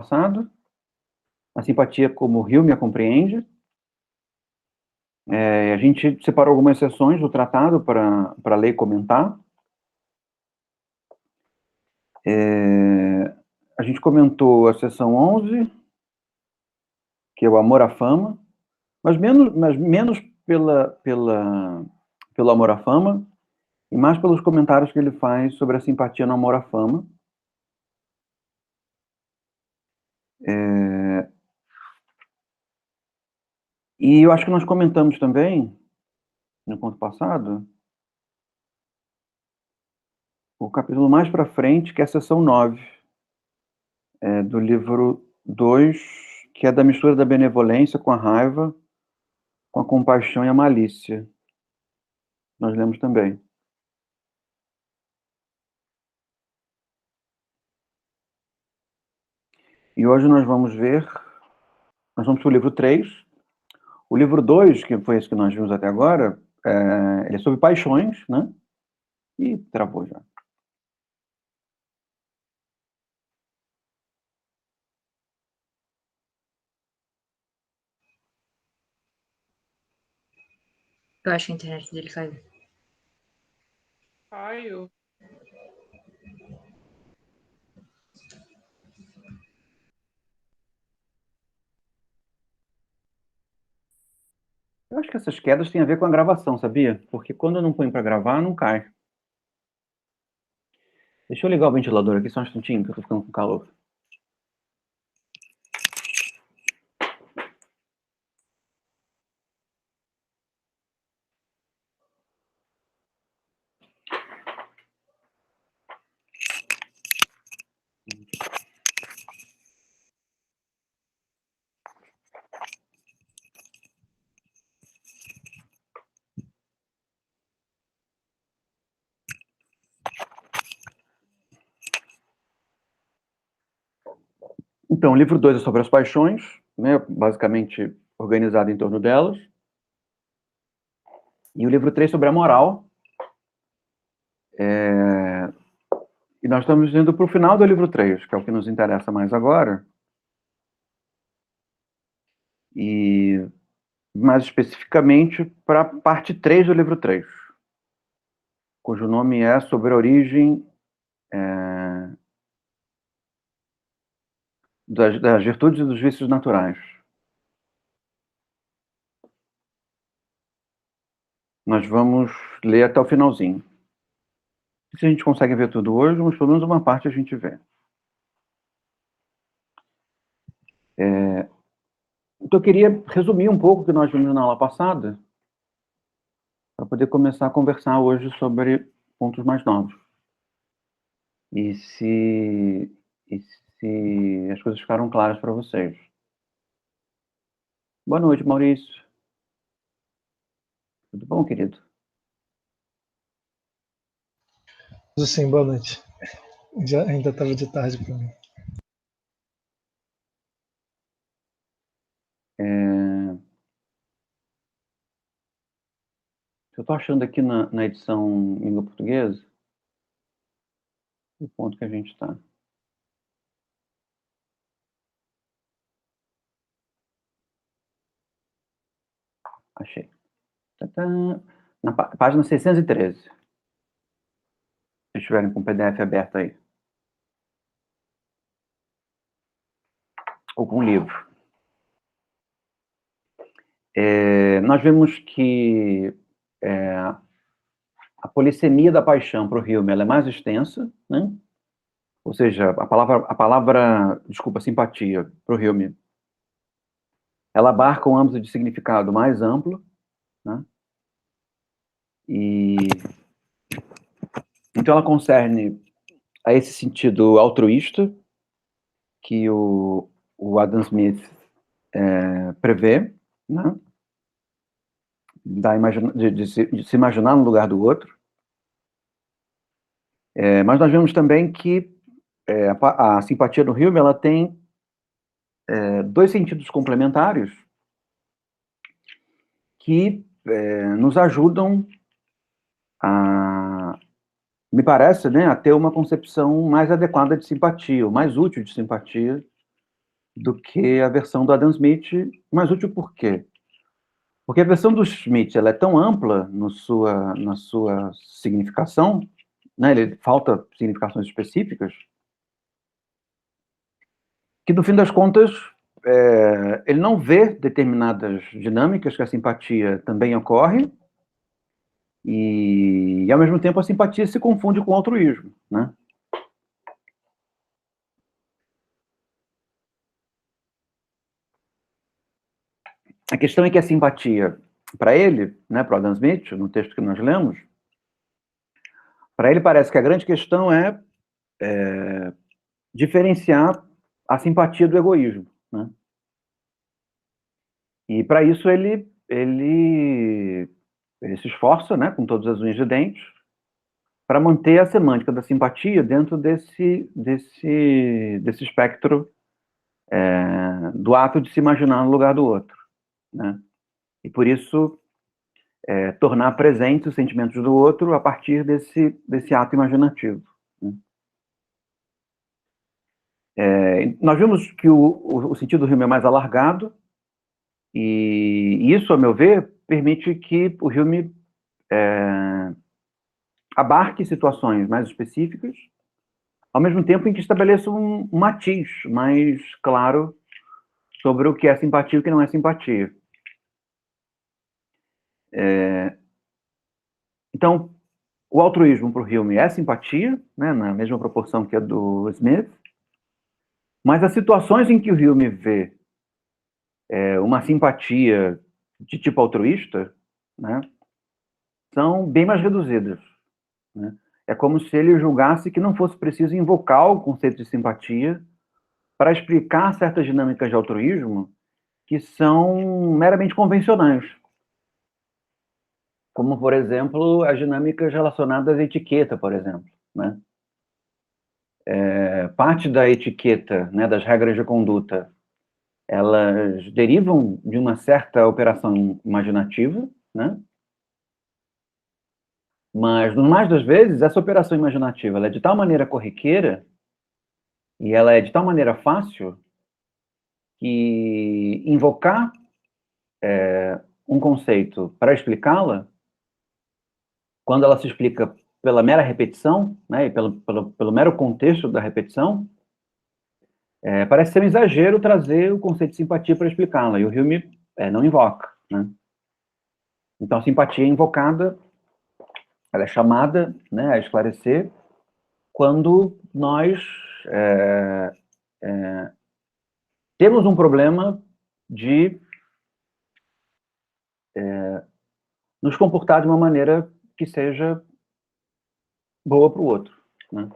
passado, a simpatia como Hume a compreende. A gente separou algumas seções do tratado para ler e comentar. A gente comentou a seção 11, que é o amor à fama, mas menos pelo amor à fama, e mais pelos comentários que ele faz sobre a simpatia no amor à fama. E eu acho que nós comentamos também, no ponto passado, o capítulo mais para frente, que é a seção 9, do livro 2, que é da mistura da benevolência com a raiva, com a compaixão e a malícia. Nós lemos também. E hoje nós vamos para o livro 3. O livro 2, que foi esse que nós vimos até agora, ele é sobre paixões, né? E travou já. Eu acho que a internet dele caiu. Caiu. Eu acho que essas quedas têm a ver com a gravação, sabia? Porque quando eu não ponho para gravar, não cai. Deixa eu ligar o ventilador aqui só um instantinho, que eu tô ficando com calor. Então, o livro 2 é sobre as paixões, né, basicamente organizado em torno delas. E o livro 3 sobre a moral. E nós estamos indo para o final do livro 3, que é o que nos interessa mais agora. E mais especificamente para a parte 3 do livro 3, cujo nome é Sobre a Origem das Virtudes e dos Vícios Naturais. Nós vamos ler até o finalzinho. Se a gente consegue ver tudo hoje, mas pelo menos uma parte a gente vê. Então eu queria resumir um pouco o que nós vimos na aula passada, para poder começar a conversar hoje sobre pontos mais novos. E se as coisas ficaram claras para vocês. Boa noite, Maurício. Tudo bom, querido? Tudo sim, boa noite. Ainda estava de tarde para mim. Eu estou achando aqui na edição em língua portuguesa o ponto que a gente está. Achei. Tadã. Na página 613. Se estiverem com o PDF aberto aí. Ou com o livro. Nós vimos que a polissemia da paixão para o Hume ela é mais extensa, né? Ou seja, simpatia para o Hume, ela abarca um âmbito de significado mais amplo, né? E então ela concerne a esse sentido altruísta que o Adam Smith prevê, né? De se imaginar no lugar do outro. Mas nós vemos também que a simpatia do Hume ela tem dois sentidos complementares que nos ajudam me parece, né, a ter uma concepção mais adequada de simpatia, ou mais útil de simpatia do que a versão do Adam Smith. Mais útil por quê? Porque a versão do Smith ela é tão ampla na sua significação, né? Ele falta significações específicas, que no fim das contas ele não vê determinadas dinâmicas que a simpatia também ocorre, e ao mesmo tempo a simpatia se confunde com o altruísmo, né? A questão é que a simpatia, para ele, né, para o Adam Smith, no texto que nós lemos, para ele parece que a grande questão é diferenciar a simpatia do egoísmo, né? E para isso ele se esforça, né, com todas as unhas de dentes, para manter a semântica da simpatia dentro desse espectro do ato de se imaginar no lugar do outro, né? E por isso tornar presentes os sentimentos do outro a partir desse ato imaginativo, né? Nós vimos que o sentido do Hume é mais alargado, e isso, a meu ver, permite que o Hume abarque situações mais específicas, ao mesmo tempo em que estabeleça um matiz mais claro sobre o que é simpatia e o que não é simpatia. Então, o altruísmo para o Hume é simpatia, né, na mesma proporção que a do Smith, mas as situações em que o Hume vê uma simpatia de tipo altruísta, né, são bem mais reduzidas, né? É como se ele julgasse que não fosse preciso invocar o conceito de simpatia para explicar certas dinâmicas de altruísmo que são meramente convencionais, como, por exemplo, as dinâmicas relacionadas à etiqueta, por exemplo, né? Parte da etiqueta, né, das regras de conduta, elas derivam de uma certa operação imaginativa, né? Mas, no mais das vezes, essa operação imaginativa ela é de tal maneira corriqueira e ela é de tal maneira fácil que invocar um conceito para explicá-la, quando ela se explica pela mera repetição, né, e pelo mero contexto da repetição, parece ser um exagero trazer o conceito de simpatia para explicá-la, e o Hume não invoca, né? Então, a simpatia é invocada, ela é chamada, né, a esclarecer quando nós temos um problema de nos comportar de uma maneira que seja boa para o outro, né?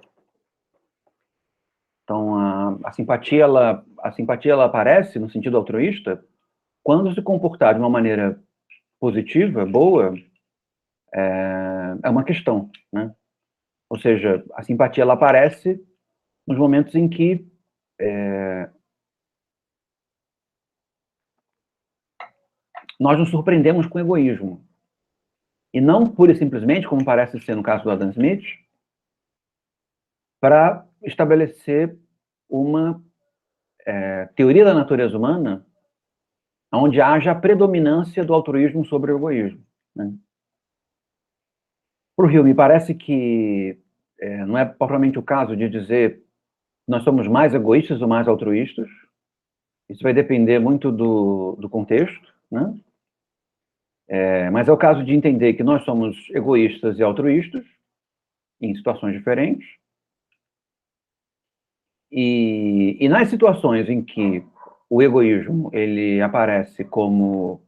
Então, a simpatia ela aparece no sentido altruísta quando se comportar de uma maneira positiva, boa, é uma questão, né? Ou seja, a simpatia ela aparece nos momentos em que nós nos surpreendemos com o egoísmo. E não pura e simplesmente, como parece ser no caso do Adam Smith, para estabelecer uma teoria da natureza humana onde haja a predominância do altruísmo sobre o egoísmo, né? Para o Hume, parece que não é propriamente o caso de dizer que nós somos mais egoístas ou mais altruístas. Isso vai depender muito do contexto, né? Mas é o caso de entender que nós somos egoístas e altruístas em situações diferentes. E nas situações em que o egoísmo ele aparece como,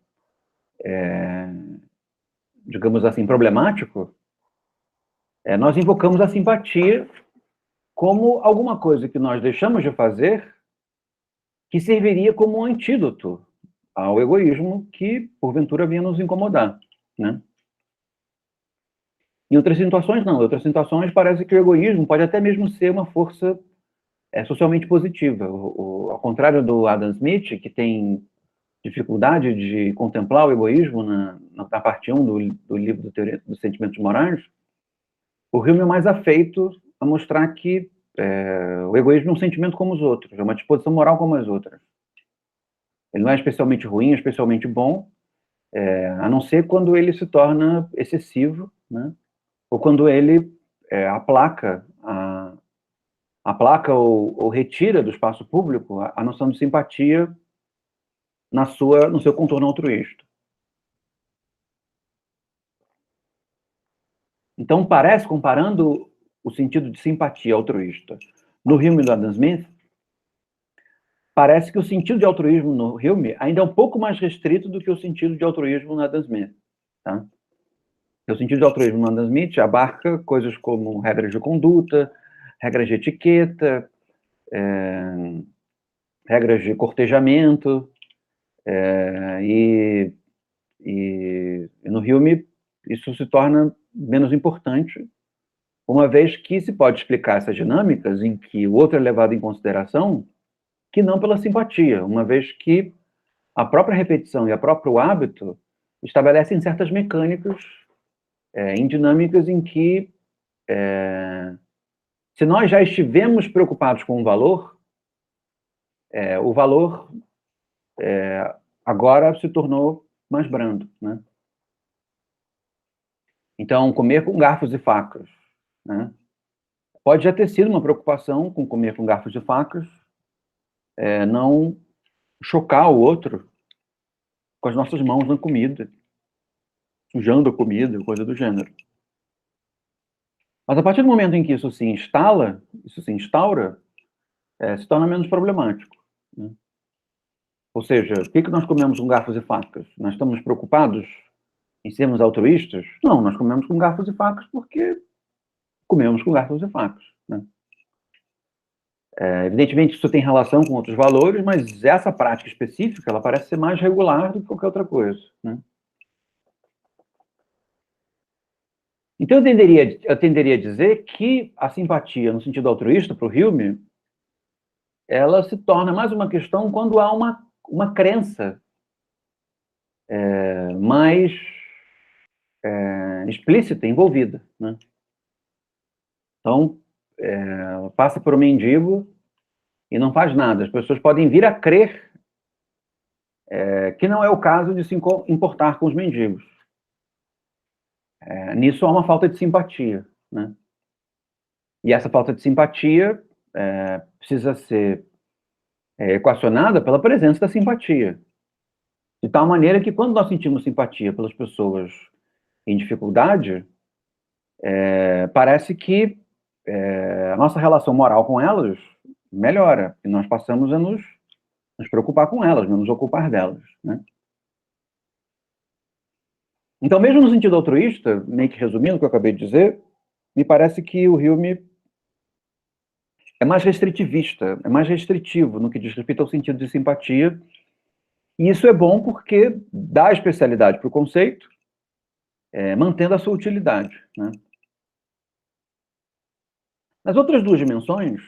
digamos assim, problemático, nós invocamos a simpatia como alguma coisa que nós deixamos de fazer que serviria como um antídoto ao egoísmo que, porventura, vinha nos incomodar, né? Em outras situações, não. Em outras situações, parece que o egoísmo pode até mesmo ser uma força socialmente positiva. Ao contrário do Adam Smith, que tem dificuldade de contemplar o egoísmo na parte 1 do livro do Teoria dos Sentimentos Morais, o Hume é mais afeito a mostrar que o egoísmo é um sentimento como os outros, é uma disposição moral como as outras, Ele não é especialmente ruim, especialmente bom, a não ser quando ele se torna excessivo, né? Ou quando ele aplaca ou retira do espaço público a noção de simpatia no seu contorno altruísta. Então, parece, comparando o sentido de simpatia altruísta no Hume do Adam Smith, parece que o sentido de altruísmo no Hume ainda é um pouco mais restrito do que o sentido de altruísmo no Adam Smith. Tá? O sentido de altruísmo no Adam Smith abarca coisas como regras de conduta, regras de etiqueta, regras de cortejamento, e no Hume isso se torna menos importante, uma vez que se pode explicar essas dinâmicas em que o outro é levado em consideração, que não pela simpatia, uma vez que a própria repetição e o próprio hábito estabelecem certas mecânicas em dinâmicas em que, se nós já estivemos preocupados com o valor agora se tornou mais brando, né? Então, comer com garfos e facas, né? Pode já ter sido uma preocupação com comer com garfos e facas, não chocar o outro com as nossas mãos na comida, sujando a comida, coisa do gênero. Mas a partir do momento em que isso se instaura, se torna menos problemático, né? Ou seja, por que nós comemos com garfos e facas? Nós estamos preocupados em sermos altruístas? Não, nós comemos com garfos e facas porque comemos com garfos e facas, né? Evidentemente, isso tem relação com outros valores, mas essa prática específica, ela parece ser mais regular do que qualquer outra coisa, né? Então, eu tenderia a dizer que a simpatia, no sentido altruísta, para o Hume, ela se torna mais uma questão quando há uma crença mais explícita, envolvida, né? Então, passa por um mendigo e não faz nada. As pessoas podem vir a crer que não é o caso de se importar com os mendigos. Nisso há uma falta de simpatia, né? E essa falta de simpatia precisa ser equacionada pela presença da simpatia. De tal maneira que, quando nós sentimos simpatia pelas pessoas em dificuldade, parece que a nossa relação moral com elas melhora, e nós passamos a nos preocupar com elas, não nos ocupar delas, né? Então, mesmo no sentido altruísta, meio que resumindo o que eu acabei de dizer, me parece que o Hume é mais restritivista, é mais restritivo no que diz respeito ao sentido de simpatia, e isso é bom porque dá especialidade para o conceito, mantendo a sua utilidade, né? Nas outras duas dimensões,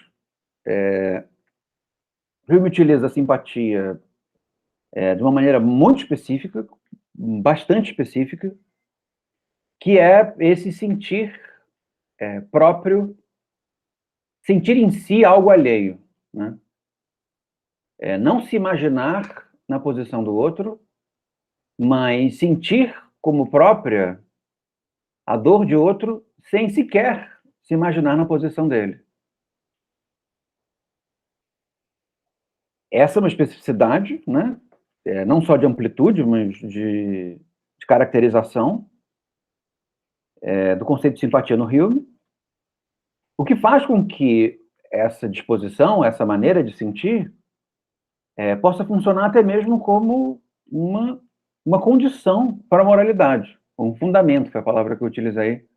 Hume utiliza a simpatia de uma maneira muito específica, bastante específica, que é esse sentir próprio, sentir em si algo alheio, né? Não se imaginar na posição do outro, mas sentir como própria a dor de outro sem sequer se imaginar na posição dele. Essa é uma especificidade, né? Não só de amplitude, mas de caracterização do conceito de simpatia no Hume, o que faz com que essa disposição, essa maneira de sentir, possa funcionar até mesmo como uma condição para a moralidade, um fundamento, que é a palavra que eu utilizei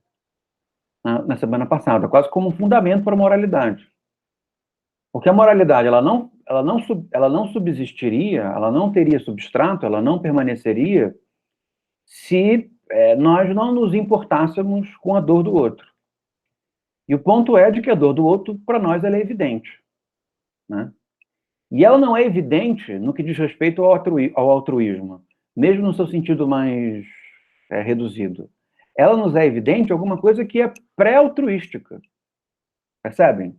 na semana passada, quase como um fundamento para a moralidade. Porque a moralidade, ela não subsistiria, ela não teria substrato, ela não permaneceria se nós não nos importássemos com a dor do outro. E o ponto é de que a dor do outro, para nós, ela é evidente, né? E ela não é evidente no que diz respeito ao altruísmo, mesmo no seu sentido mais reduzido. Ela nos é evidente alguma coisa que é pré-altruística. Percebem?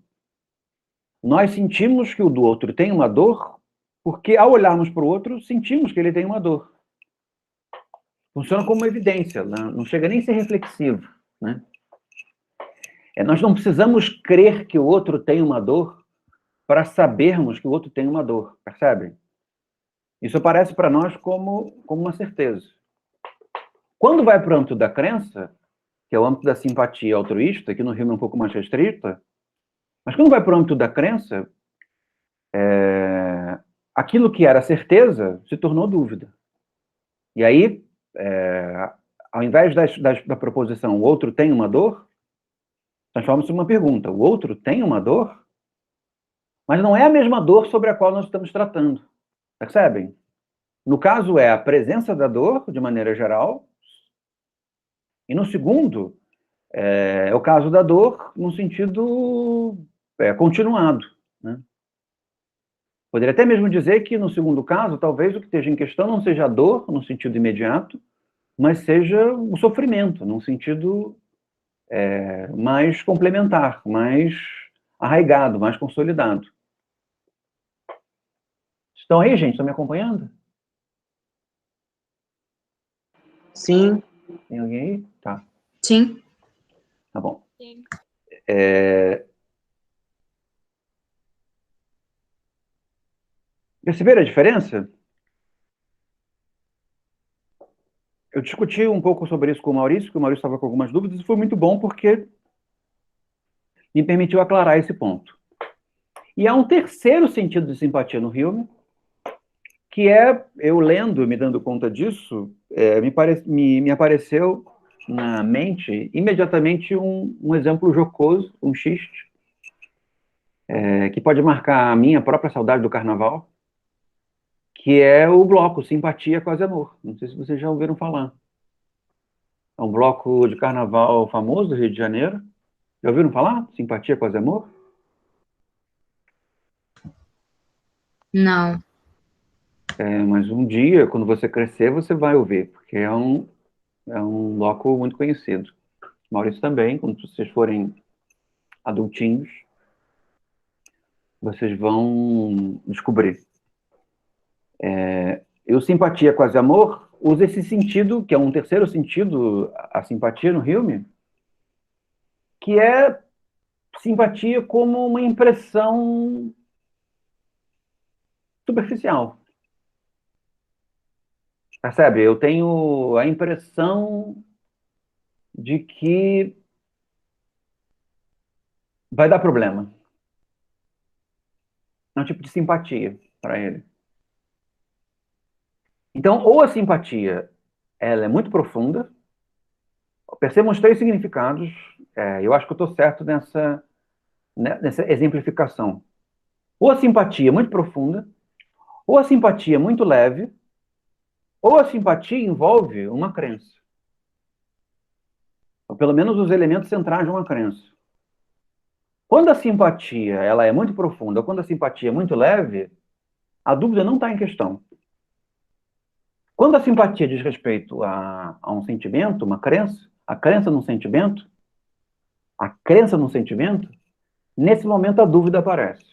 Nós sentimos que o do outro tem uma dor Porque, ao olharmos para o outro, sentimos que ele tem uma dor. Funciona como uma evidência, não chega nem a ser reflexivo, né? Nós não precisamos crer que o outro tem uma dor para sabermos que o outro tem uma dor, percebe? Isso aparece para nós como uma certeza. Quando vai para o âmbito da crença, que é o âmbito da simpatia altruísta, que no Rio é um pouco mais restrita, mas quando vai para o âmbito da crença, aquilo que era certeza se tornou dúvida. E aí, ao invés da proposição o outro tem uma dor, transforma-se em uma pergunta. O outro tem uma dor? Mas não é a mesma dor sobre a qual nós estamos tratando. Percebem? No caso, é a presença da dor, de maneira geral, e no segundo, é o caso da dor no sentido continuado, né? Poderia até mesmo dizer que, no segundo caso, talvez o que esteja em questão não seja a dor, no sentido imediato, mas seja o sofrimento, num sentido mais complementar, mais arraigado, mais consolidado. Estão aí, gente? Estão me acompanhando? Sim. Tem alguém aí? Tá. Sim. Tá bom. Sim. Perceberam a diferença? Eu discuti um pouco sobre isso com o Maurício, que o Maurício estava com algumas dúvidas, e foi muito bom porque me permitiu aclarar esse ponto. E há um terceiro sentido de simpatia no Hume, que eu lendo, me dando conta disso, me apareceu na mente imediatamente um exemplo jocoso, um xiste, que pode marcar a minha própria saudade do carnaval, que é o bloco Simpatia Quase Amor. Não sei se vocês já ouviram falar. É um bloco de carnaval famoso do Rio de Janeiro. Já ouviram falar? Simpatia Quase Amor? Não. Mas um dia, quando você crescer, você vai ouvir, porque é um bloco muito conhecido. Maurício também, quando vocês forem adultinhos, vocês vão descobrir. E o Simpatia Quase Amor usa esse sentido, que é um terceiro sentido, a simpatia no Hume, que é simpatia como uma impressão superficial. Percebe? Eu tenho a impressão de que vai dar problema. É um tipo de simpatia para ele. Então, ou a simpatia ela é muito profunda, percebam os três significados, eu acho que eu estou certo nessa exemplificação. Ou a simpatia é muito profunda, ou a simpatia é muito leve, ou a simpatia envolve uma crença. Ou pelo menos os elementos centrais de uma crença. Quando a simpatia ela é muito profunda, ou quando a simpatia é muito leve, a dúvida não está em questão. Quando a simpatia diz respeito a um sentimento, uma crença, a crença num sentimento, nesse momento a dúvida aparece.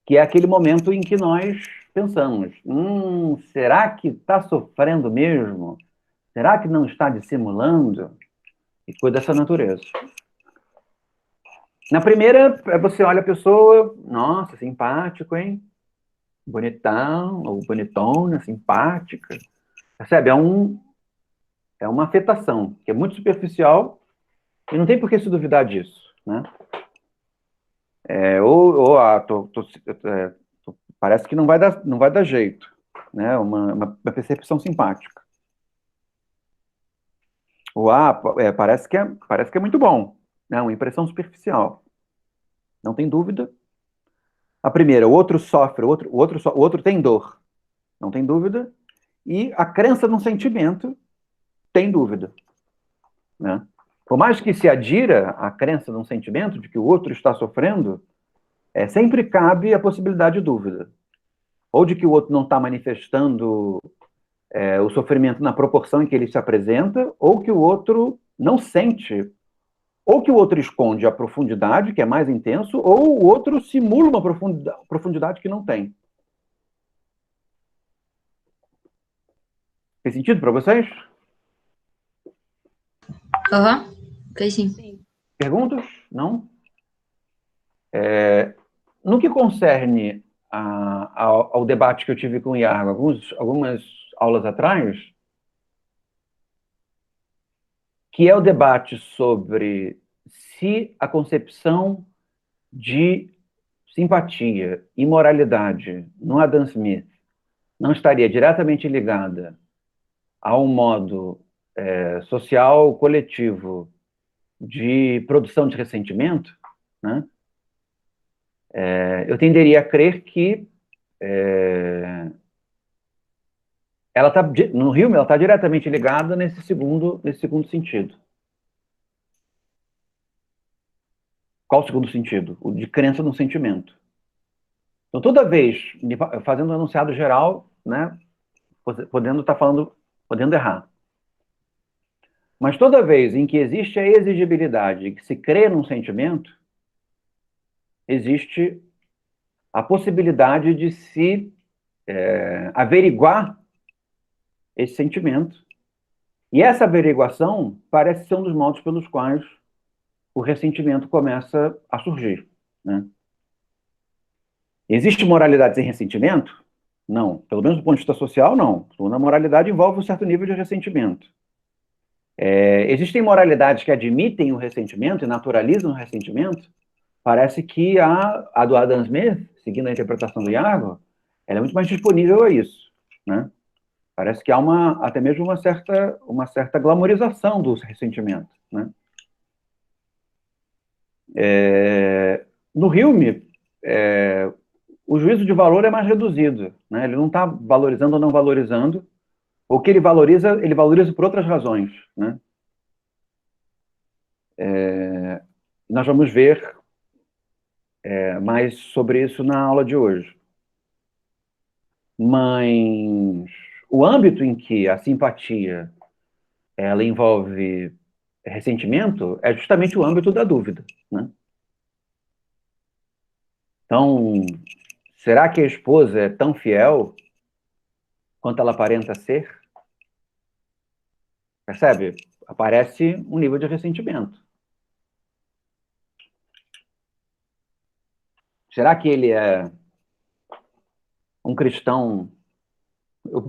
Que é aquele momento em que nós pensamos, será que está sofrendo mesmo? Será que não está dissimulando? E coisa dessa natureza. Na primeira, você olha a pessoa, nossa, simpático, hein? Bonitão, ou bonitona, simpática. Percebe? É uma afetação, que é muito superficial, e não tem por que se duvidar disso, né? Parece que não vai dar jeito, né? Uma percepção simpática. Parece que é muito bom, né? Uma impressão superficial. Não tem dúvida. A primeira, o outro sofre, o outro tem dor. Não tem dúvida. E a crença num sentimento tem dúvida, né? Por mais que se adira a crença num sentimento de que o outro está sofrendo, sempre cabe a possibilidade de dúvida. Ou de que o outro não está manifestando o sofrimento na proporção em que ele se apresenta, ou que o outro não sente, ou que o outro esconde a profundidade, que é mais intenso, ou o outro simula uma profundidade que não tem. Fez sentido para vocês? Aham. Fez sim. Perguntas? Não? No que concerne ao debate que eu tive com o Iago algumas aulas atrás, que é o debate sobre se a concepção de simpatia e moralidade no Adam Smith não estaria diretamente ligada a um modo social coletivo de produção de ressentimento, né? Eu tenderia a crer que ela tá, no Hume ela está diretamente ligada nesse segundo sentido. Qual o segundo sentido? O de crença no sentimento. Então, toda vez, fazendo um enunciado geral, né, podendo estar falando, podendo errar. Mas toda vez em que existe a exigibilidade, que se crê num sentimento, existe a possibilidade de se averiguar esse sentimento. E essa averiguação parece ser um dos modos pelos quais o ressentimento começa a surgir, né? Existe moralidade sem ressentimento? Não. Pelo menos do ponto de vista social, não. Toda moralidade envolve um certo nível de ressentimento. Existem moralidades que admitem o ressentimento e naturalizam o ressentimento. Parece que a do Adam Smith, seguindo a interpretação do Iago, ela é muito mais disponível a isso, né? Parece que há até mesmo uma certa glamorização do ressentimento, né? No Hume, o juízo de valor é mais reduzido, né? Ele não está valorizando ou não valorizando. O que ele valoriza por outras razões, né? Nós vamos ver mais sobre isso na aula de hoje. Mas o âmbito em que a simpatia ela envolve ressentimento é justamente o âmbito da dúvida, né? Então, será que a esposa é tão fiel quanto ela aparenta ser? Percebe? Aparece um nível de ressentimento. Será que ele é um cristão?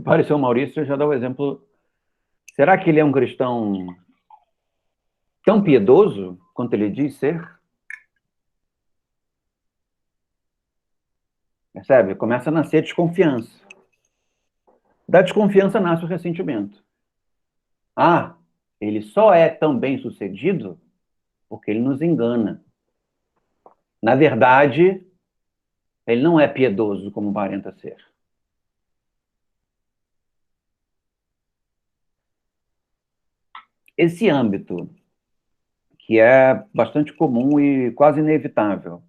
Pareceu o Maurício, já dá o exemplo. Será que ele é um cristão tão piedoso quanto ele diz ser? Percebe? Começa a nascer a desconfiança. Da desconfiança nasce o ressentimento. Ah, ele só é tão bem sucedido porque ele nos engana. Na verdade, ele não é piedoso como aparenta ser. Esse âmbito, que é bastante comum e quase inevitável,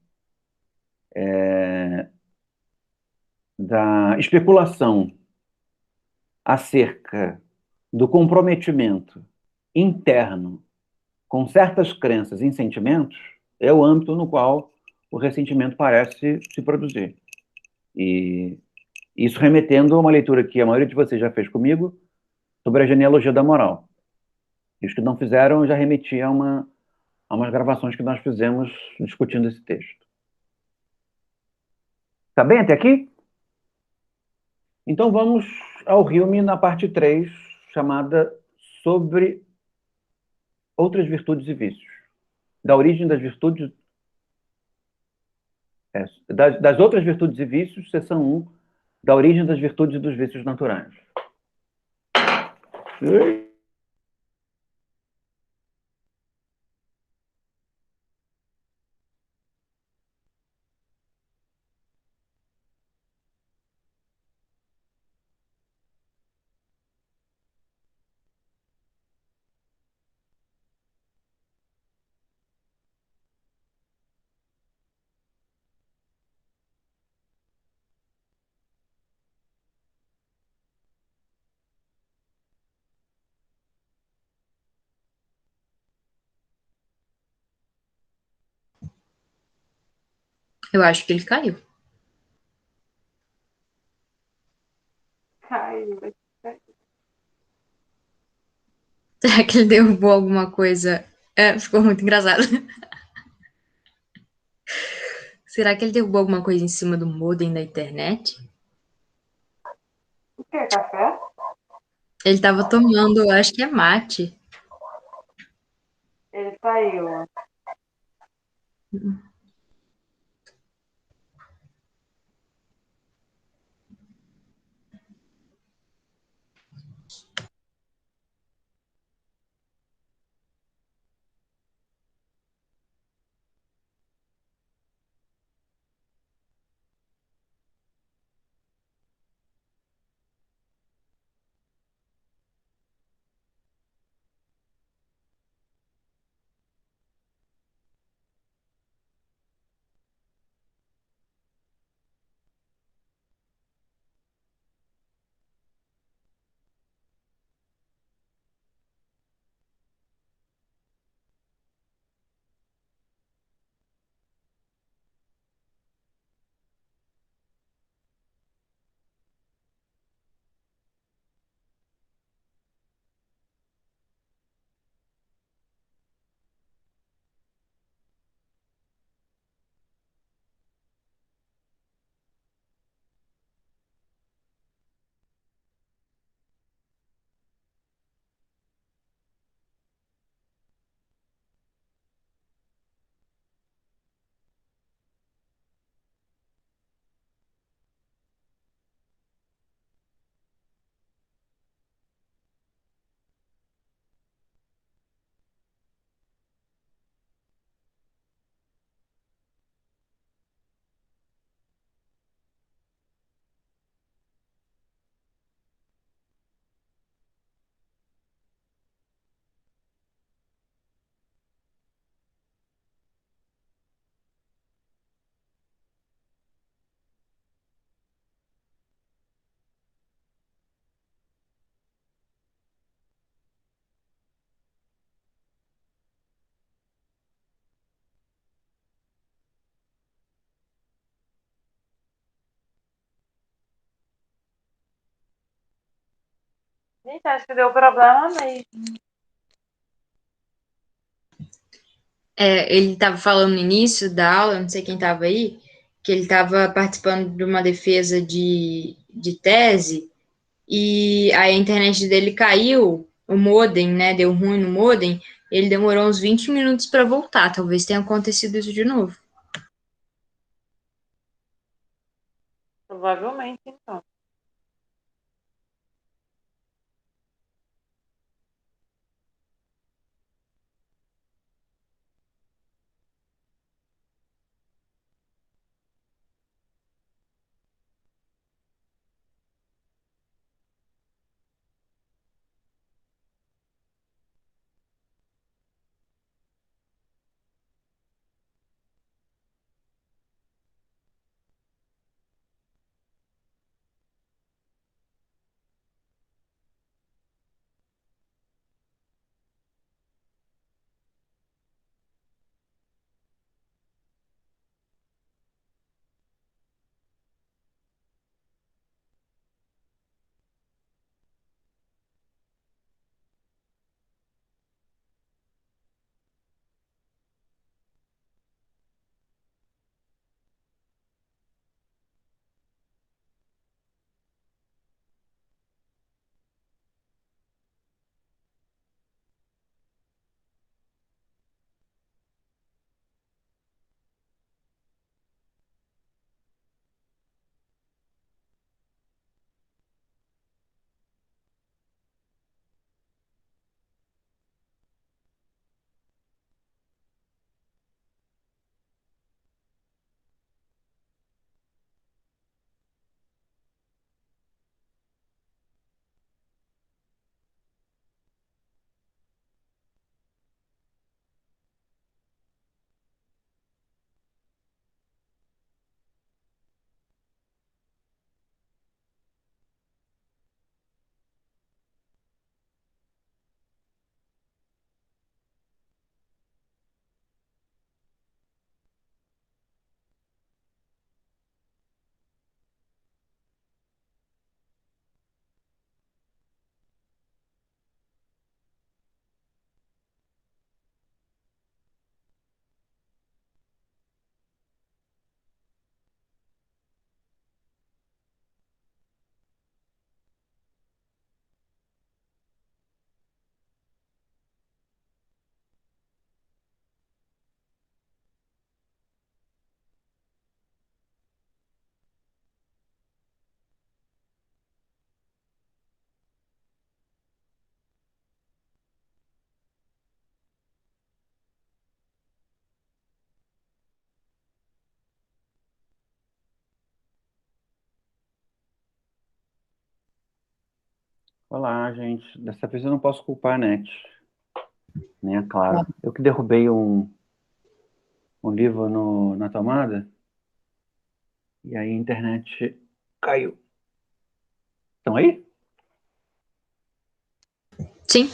da especulação acerca do comprometimento interno com certas crenças e sentimentos, é o âmbito no qual o ressentimento parece se produzir. E isso remetendo a uma leitura que a maioria de vocês já fez comigo sobre a genealogia da moral. E os que não fizeram, eu já remeti a umas gravações que nós fizemos discutindo esse texto. Tá bem até aqui? Então vamos ao Hume na parte 3, chamada Sobre Outras Virtudes e Vícios. Da origem das virtudes... das outras virtudes e vícios, seção 1, da origem das virtudes e dos vícios naturais. Eu acho que ele caiu. Caiu. Será que ele derrubou alguma coisa? É, ficou muito engraçado. Será que ele derrubou alguma coisa em cima do modem da internet? O que? Café? Ele tava tomando, acho que é mate. Ele saiu. Gente, acho que deu problema mesmo. É, ele tava falando no início da aula, não sei quem tava aí, que ele tava participando de uma defesa de tese e aí a internet dele caiu, o modem, né, deu ruim no modem, ele demorou uns 20 minutos para voltar, talvez tenha acontecido isso de novo. Provavelmente, então. Olá, gente. Dessa vez eu não posso culpar a NET, nem a Clara. Eu que derrubei um livro na tomada, e aí a internet caiu. Estão aí? Sim.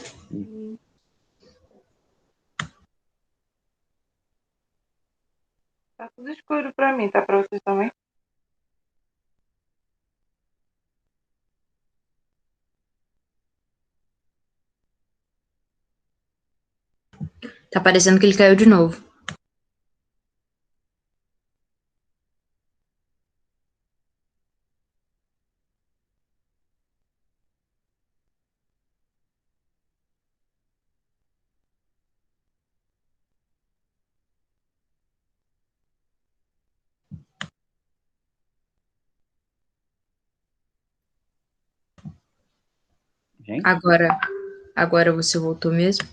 Tá tudo escuro pra mim, tá pra vocês também? Tá parecendo que ele caiu de novo. Gente, Agora você voltou mesmo?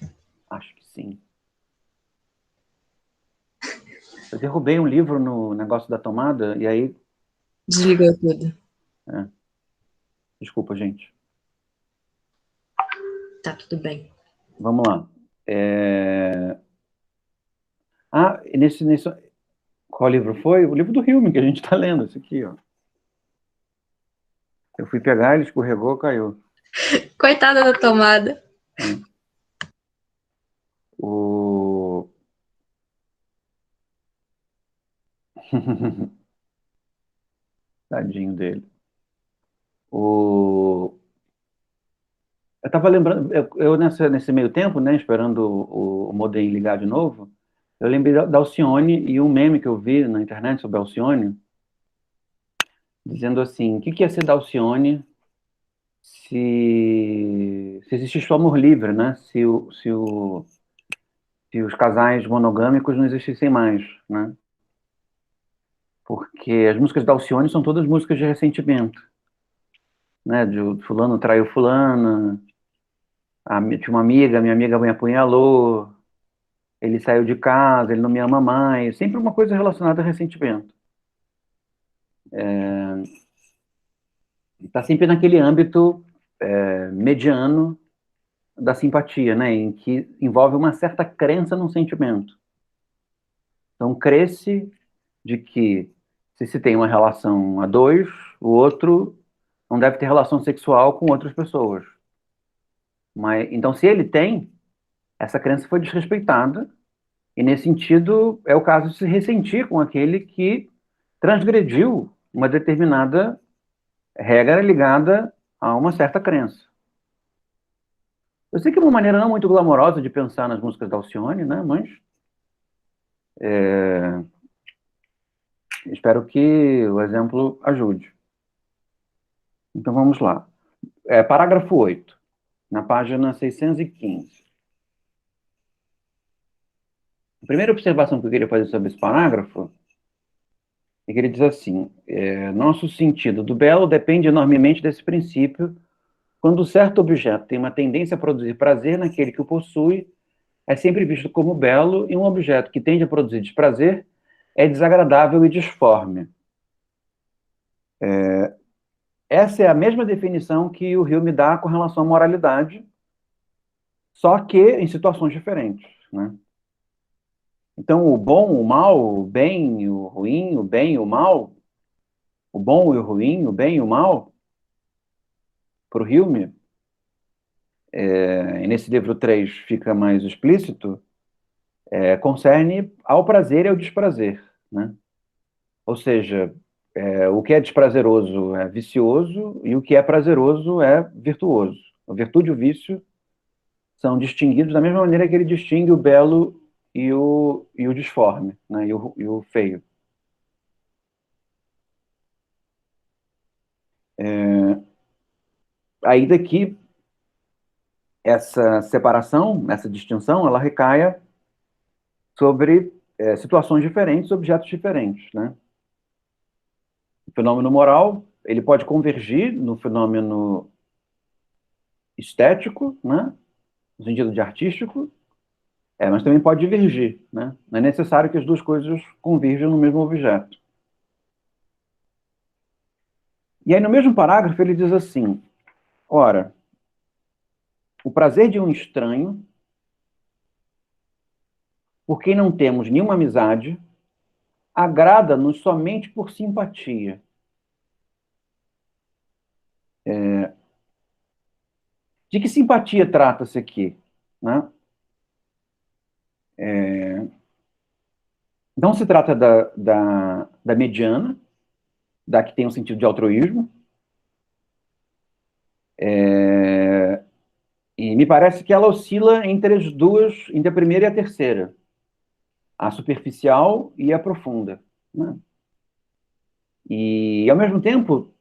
acho que sim. Eu derrubei um livro no negócio da tomada, e aí... Desligou tudo. Desculpa, gente. Tá tudo bem. Vamos lá. Qual livro foi? O livro do Hilme, que a gente está lendo, esse aqui, ó. Eu fui pegar, ele escorregou, caiu. Coitada da tomada. O... Tadinho dele. Eu estava lembrando, nesse meio tempo, né, esperando o modem ligar de novo, eu lembrei da Alcione e um meme que eu vi na internet sobre a Alcione, dizendo assim, o que ia ser da Alcione se existisse o amor livre, né? Se os casais monogâmicos não existissem mais, né? Porque as músicas da Alcione são todas músicas de ressentimento, né? De fulano traiu fulana, tinha uma amiga, minha amiga me apunhalou, ele saiu de casa, ele não me ama mais, sempre uma coisa relacionada a ressentimento. Está sempre naquele âmbito mediano da simpatia, né? Em que envolve uma certa crença num sentimento. Então, cresce de que se tem uma relação a dois, o outro não deve ter relação sexual com outras pessoas. Mas, então, se ele tem, essa crença foi desrespeitada, e nesse sentido é o caso de se ressentir com aquele que transgrediu uma determinada regra ligada a uma certa crença. Eu sei que é uma maneira não muito glamourosa de pensar nas músicas da Alcione, né? Mas espero que o exemplo ajude. Então vamos lá. Parágrafo 8, na página 615. A primeira observação que eu queria fazer sobre esse parágrafo é que ele diz assim: nosso sentido do belo depende enormemente desse princípio. Quando certo objeto tem uma tendência a produzir prazer naquele que o possui, é sempre visto como belo, e um objeto que tende a produzir desprazer é desagradável e disforme. Essa é a mesma definição que o Hume dá com relação à moralidade, só que em situações diferentes, né? Então, o bom, o mal, o bem e o ruim, o bem e o mal, o bom e o ruim, o bem e o mal, para o Hume, e nesse livro 3 fica mais explícito, concerne ao prazer e ao desprazer, né? Ou seja, o que é desprazeroso é vicioso e o que é prazeroso é virtuoso. A virtude e o vício são distinguidos da mesma maneira que ele distingue o belo e o disforme, né? E o feio. Aí daqui, essa separação, essa distinção, ela recaia sobre situações diferentes, objetos diferentes, né? O fenômeno moral, ele pode convergir no fenômeno estético, né? No sentido de artístico, mas também pode divergir, né? Não é necessário que as duas coisas convirjam no mesmo objeto. E aí, no mesmo parágrafo, ele diz assim: ora, o prazer de um estranho, por quem não temos nenhuma amizade, agrada-nos somente por simpatia. De que simpatia trata-se aqui, né? Não se trata da mediana, da que tem um sentido de altruísmo, e me parece que ela oscila entre as duas, entre a primeira e a terceira, a superficial e a profunda, né? E, ao mesmo tempo,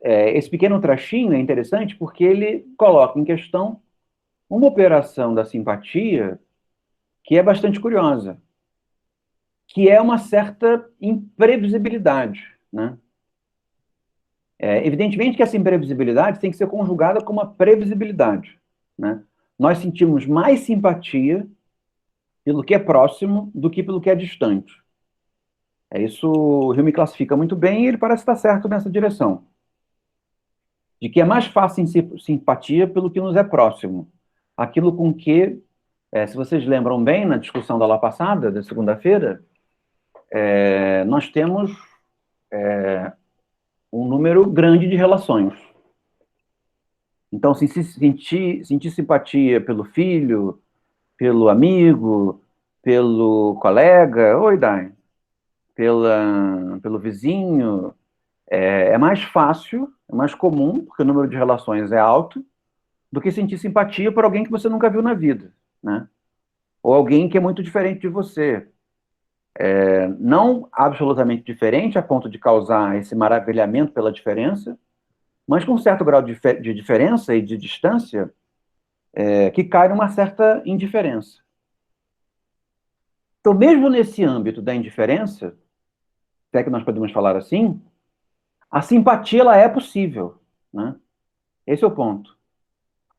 esse pequeno trechinho é interessante porque ele coloca em questão uma operação da simpatia que é bastante curiosa, que é uma certa imprevisibilidade, né? Evidentemente que essa imprevisibilidade tem que ser conjugada com uma previsibilidade, né? Nós sentimos mais simpatia pelo que é próximo do que pelo que é distante. Isso o Hume classifica muito bem e ele parece estar certo nessa direção. De que é mais fácil simpatia pelo que nos é próximo. Aquilo com que, se vocês lembram bem, na discussão da aula passada, da segunda-feira, nós temos um número grande de relações. Então, sentir simpatia pelo filho, pelo amigo, pelo colega, oi, Dai, pelo vizinho, é mais fácil, é mais comum, porque o número de relações é alto, do que sentir simpatia por alguém que você nunca viu na vida, né? Ou alguém que é muito diferente de você. Não absolutamente diferente, a ponto de causar esse maravilhamento pela diferença, mas com um certo grau de diferença e de distância, que cai numa certa indiferença. Então, mesmo nesse âmbito da indiferença, até que nós podemos falar assim, a simpatia ela é possível, né? Esse é o ponto.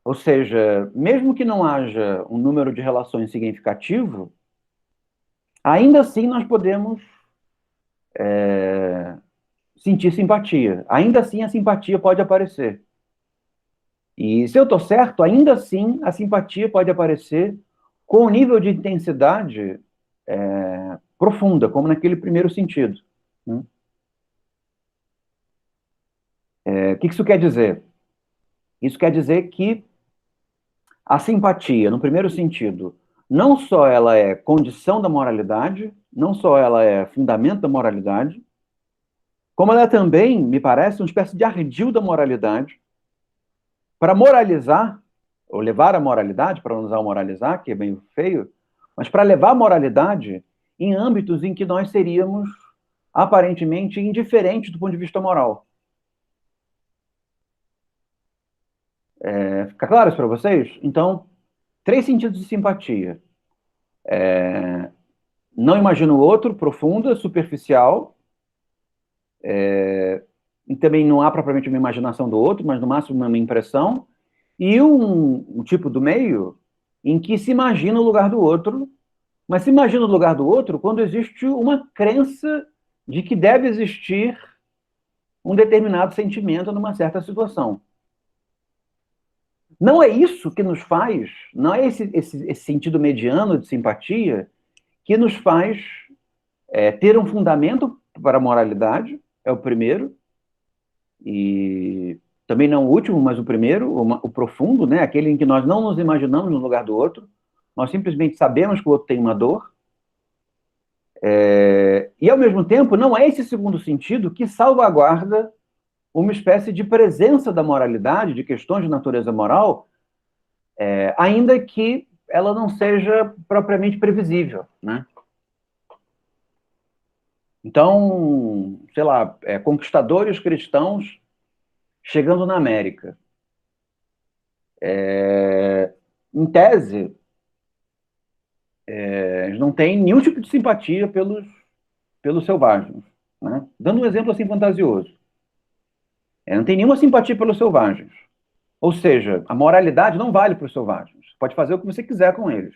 Ou seja, mesmo que não haja um número de relações significativo, ainda assim nós podemos sentir simpatia. Ainda assim a simpatia pode aparecer. E se eu estou certo, ainda assim a simpatia pode aparecer com um nível de intensidade profunda, como naquele primeiro sentido, né? O que isso quer dizer? Isso quer dizer que a simpatia, no primeiro sentido, não só ela é condição da moralidade, não só ela é fundamento da moralidade, como ela é também, me parece, uma espécie de ardil da moralidade, para moralizar, ou levar a moralidade, para não usar o moralizar, que é meio feio, mas para levar a moralidade em âmbitos em que nós seríamos aparentemente indiferentes do ponto de vista moral. Fica claro isso para vocês? Então, 3 sentidos de simpatia. Não imagino o outro, profunda, superficial, e também não há propriamente uma imaginação do outro, mas no máximo uma impressão, e um tipo do meio em que se imagina o lugar do outro, mas se imagina o lugar do outro quando existe uma crença de que deve existir um determinado sentimento numa certa situação. Não é isso que nos faz, não é esse sentido mediano de simpatia que nos faz ter um fundamento para a moralidade, é o primeiro, e também não o último, mas o primeiro, o profundo, né? Aquele em que nós não nos imaginamos no lugar do outro, nós simplesmente sabemos que o outro tem uma dor, e ao mesmo tempo não é esse segundo sentido que salvaguarda uma espécie de presença da moralidade, de questões de natureza moral, ainda que ela não seja propriamente previsível, né? Então, sei lá, conquistadores cristãos chegando na América. Em tese, eles não têm nenhum tipo de simpatia pelos selvagens, né? Dando um exemplo assim fantasioso. Não tem nenhuma simpatia pelos selvagens. Ou seja, a moralidade não vale para os selvagens. Você pode fazer o que você quiser com eles,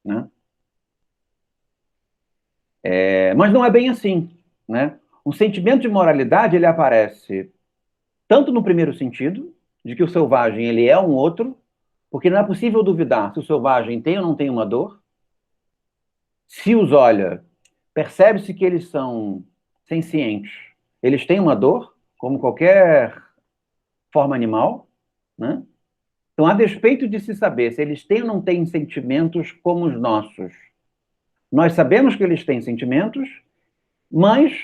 né? Mas não é bem assim, né? Um sentimento de moralidade, ele aparece tanto no primeiro sentido, de que o selvagem ele é um outro, Porque não é possível duvidar se o selvagem tem ou não tem uma dor. Se os olha, percebe-se que eles são sencientes. Eles têm uma dor, como qualquer forma animal, né? Então, a despeito de se saber se eles têm ou não têm sentimentos como os nossos, nós sabemos que eles têm sentimentos, mas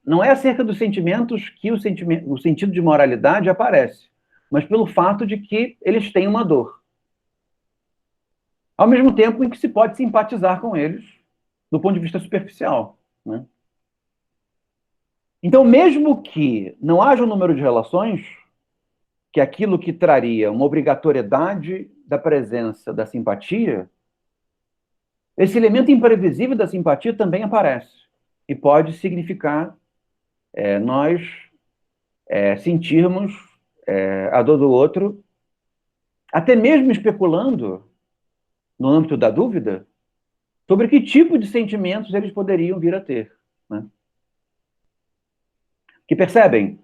não é acerca dos sentimentos que o sentido de moralidade aparece, mas pelo fato de que eles têm uma dor. Ao mesmo tempo em que se pode simpatizar com eles, do ponto de vista superficial, né? Então, mesmo que não haja um número de relações, que é aquilo que traria uma obrigatoriedade da presença da simpatia, esse elemento imprevisível da simpatia também aparece e pode significar nós sentirmos a dor do outro, até mesmo especulando, no âmbito da dúvida, sobre que tipo de sentimentos eles poderiam vir a ter, né? Que percebem,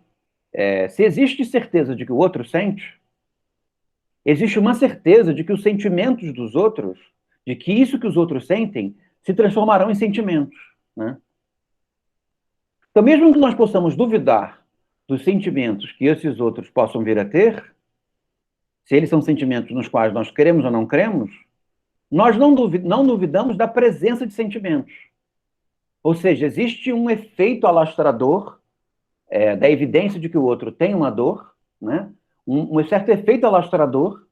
se existe certeza de que o outro sente, existe uma certeza de que os sentimentos dos outros, de que isso que os outros sentem, se transformarão em sentimentos, né? Então, mesmo que nós possamos duvidar dos sentimentos que esses outros possam vir a ter, se eles são sentimentos nos quais nós queremos ou não cremos, nós não duvidamos da presença de sentimentos. Ou seja, existe um efeito alastrador da evidência de que o outro tem uma dor, né? Um certo efeito alastrador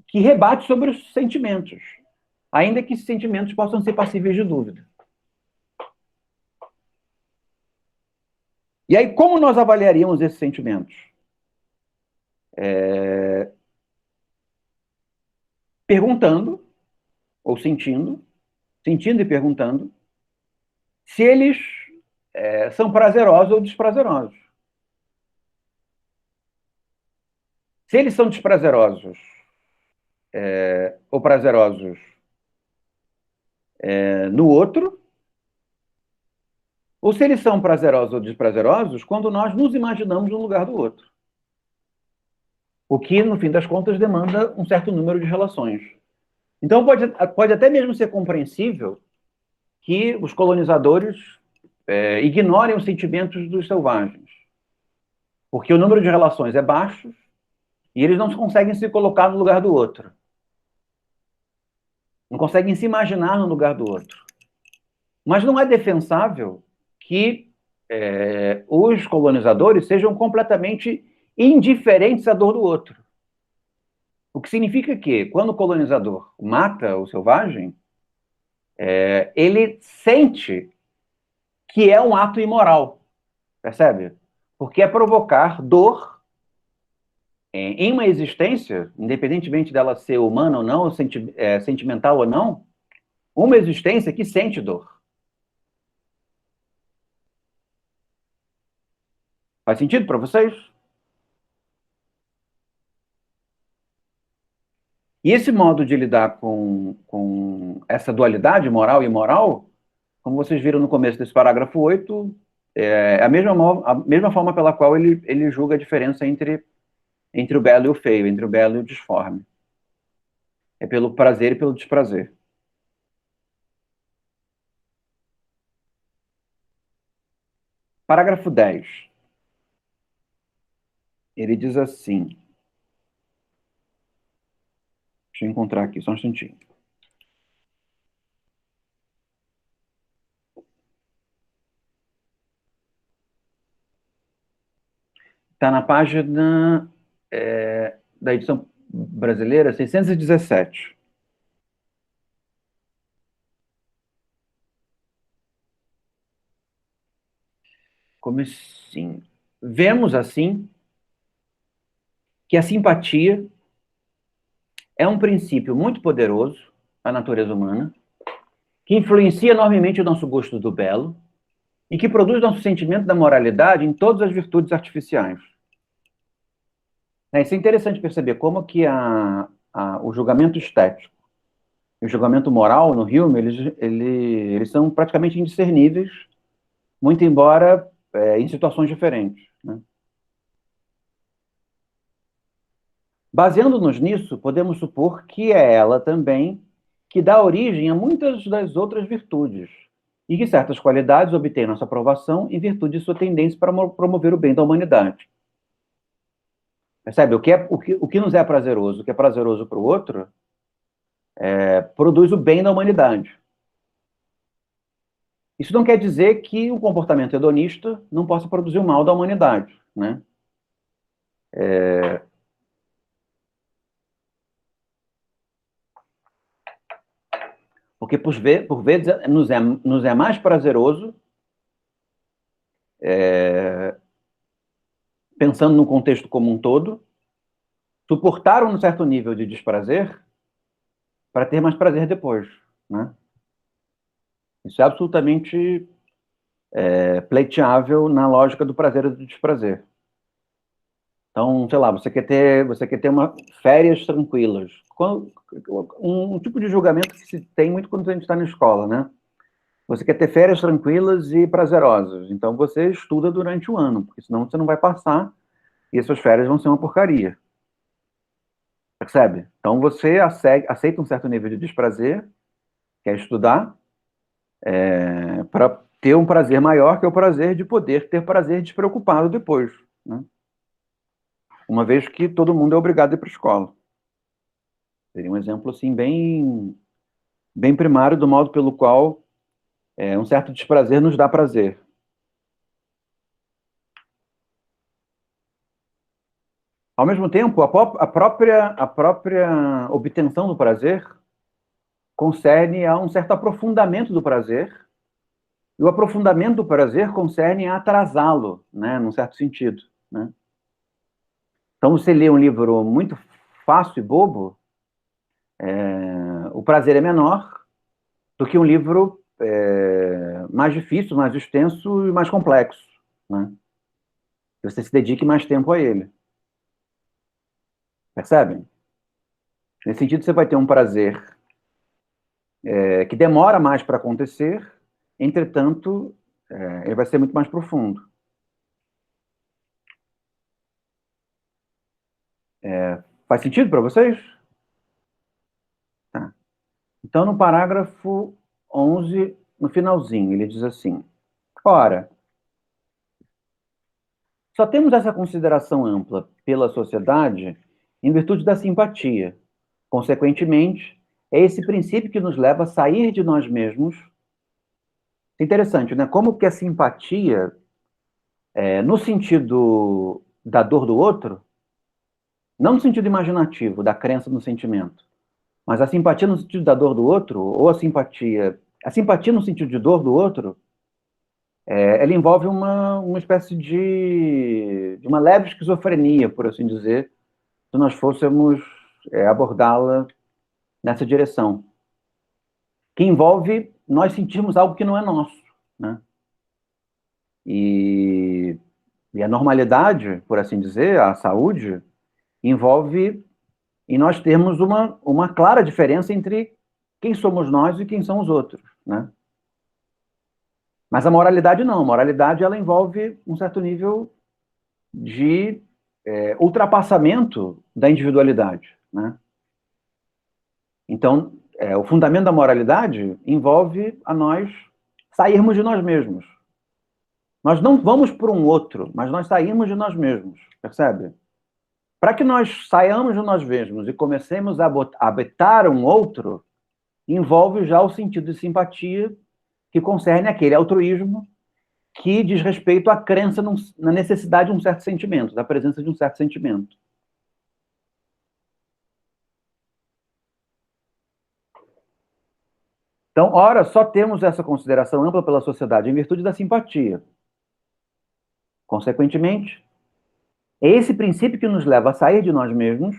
que rebate sobre os sentimentos, ainda que esses sentimentos possam ser passíveis de dúvida. E aí, como nós avaliaríamos esses sentimentos? Perguntando, ou sentindo e perguntando, se eles são prazerosos ou desprazerosos. Se eles são desprazerosos ou prazerosos no outro, ou se eles são prazerosos ou desprazerosos quando nós nos imaginamos no lugar do outro. O que, no fim das contas, demanda um certo número de relações. Então, pode até mesmo ser compreensível que os colonizadores ignorem os sentimentos dos selvagens, porque o número de relações é baixo e eles não conseguem se colocar no lugar do outro. Não conseguem se imaginar no lugar do outro. Mas não é defensável que os colonizadores sejam completamente indiferentes à dor do outro. O que significa que, quando o colonizador mata o selvagem, ele sente que é um ato imoral, percebe? Porque é provocar dor em uma existência, independentemente dela ser humana ou não, sentimental ou não, uma existência que sente dor. Faz sentido para vocês? E esse modo de lidar com essa dualidade moral e imoral, como vocês viram no começo desse parágrafo 8, é a mesma forma pela qual ele julga a diferença entre o belo e o feio, entre o belo e o disforme. É pelo prazer e pelo desprazer. Parágrafo 10. Ele diz assim... Deixa eu encontrar aqui, só um instantinho. Está na página da edição brasileira 617. Como assim? Vemos, assim, que a simpatia é um princípio muito poderoso na natureza humana, que influencia enormemente o nosso gosto do belo e que produz nosso sentimento da moralidade em todas as virtudes artificiais. Isso é interessante perceber como que o julgamento estético e o julgamento moral no Hume, eles são praticamente indiscerníveis, muito embora em situações diferentes, né? Baseando-nos nisso, podemos supor que é ela também que dá origem a muitas das outras virtudes, e que certas qualidades obtêm nossa aprovação em virtude de sua tendência para promover o bem da humanidade. Percebe? O que nos é prazeroso, o que é prazeroso para o outro, produz o bem da humanidade. Isso não quer dizer que um comportamento hedonista não possa produzir o mal da humanidade, né? Porque, por vezes, nos é mais prazeroso, pensando no contexto como um todo, suportar um certo nível de desprazer para ter mais prazer depois, né? Isso é absolutamente pleiteável na lógica do prazer e do desprazer. Então, sei lá, você quer ter férias tranquilas. Um tipo de julgamento que se tem muito quando a gente está na escola, né? Você quer ter férias tranquilas e prazerosas. Então, você estuda durante o ano, porque senão você não vai passar e as suas férias vão ser uma porcaria. Percebe? Então, você aceita um certo nível de desprazer, quer estudar, para ter um prazer maior, que é o prazer de poder ter prazer despreocupado depois, né? Uma vez que todo mundo é obrigado a ir para a escola. Seria um exemplo, assim, bem primário do modo pelo qual um certo desprazer nos dá prazer. Ao mesmo tempo, a própria obtenção do prazer concerne a um certo aprofundamento do prazer, e o aprofundamento do prazer concerne a atrasá-lo, né, num certo sentido, né? Então, você lê um livro muito fácil e bobo, o prazer é menor do que um livro mais difícil, mais extenso e mais complexo, né? Você se dedique mais tempo a ele. Percebem? Nesse sentido, você vai ter um prazer que demora mais para acontecer, entretanto, ele vai ser muito mais profundo. Faz sentido para vocês? Tá. Então, no parágrafo 11, no finalzinho, ele diz assim: ora, só temos essa consideração ampla pela sociedade em virtude da simpatia. Consequentemente, é esse princípio que nos leva a sair de nós mesmos. Interessante, né? Como que a simpatia, no sentido da dor do outro, não no sentido imaginativo, da crença no sentimento, mas a simpatia no sentido da dor do outro, ou a simpatia no sentido de dor do outro, ela envolve uma espécie de uma leve esquizofrenia, por assim dizer, se nós fôssemos abordá-la nessa direção, que envolve nós sentirmos algo que não é nosso, né? E a normalidade, por assim dizer, a saúde, envolve em nós termos uma clara diferença entre quem somos nós e quem são os outros, né? Mas a moralidade não. A moralidade, ela envolve um certo nível de ultrapassamento da individualidade, né? Então, o fundamento da moralidade envolve a nós sairmos de nós mesmos. Nós não vamos por um outro, mas nós saímos de nós mesmos, percebe? Para que nós saiamos de nós mesmos e comecemos a habitar um outro, envolve já o sentido de simpatia, que concerne aquele altruísmo que diz respeito à crença na necessidade de um certo sentimento, da presença de um certo sentimento. Então, ora, só temos essa consideração ampla pela sociedade em virtude da simpatia. Consequentemente, é esse princípio que nos leva a sair de nós mesmos,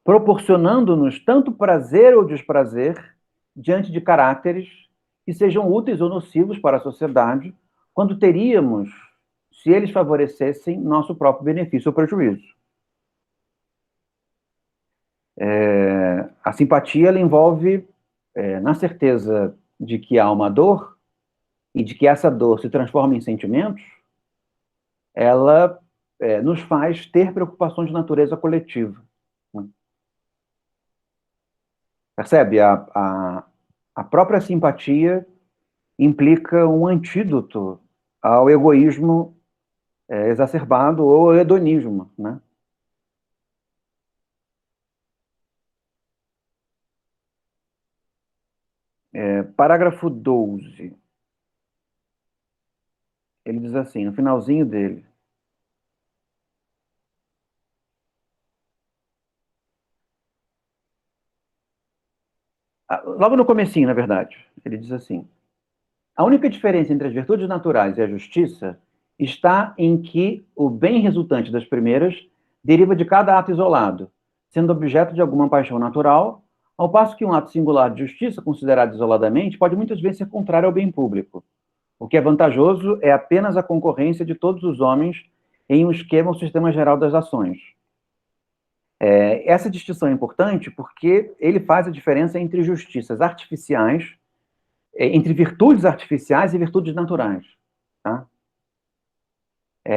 proporcionando-nos tanto prazer ou desprazer diante de caráteres que sejam úteis ou nocivos para a sociedade, quando teríamos, se eles favorecessem nosso próprio benefício ou prejuízo. A simpatia, ela envolve, na certeza de que há uma dor e de que essa dor se transforma em sentimentos, ela nos faz ter preocupações de natureza coletiva, né? Percebe? A própria simpatia implica um antídoto ao egoísmo exacerbado ou ao hedonismo, né? Parágrafo 12. Ele diz assim, no finalzinho dele. Logo no comecinho, na verdade, ele diz assim: a única diferença entre as virtudes naturais e a justiça está em que o bem resultante das primeiras deriva de cada ato isolado, sendo objeto de alguma paixão natural, ao passo que um ato singular de justiça, considerado isoladamente, pode muitas vezes ser contrário ao bem público. O que é vantajoso é apenas a concorrência de todos os homens em um esquema ou sistema geral das ações. Essa distinção é importante porque ele faz a diferença entre justiças artificiais, entre virtudes artificiais e virtudes naturais. Tá?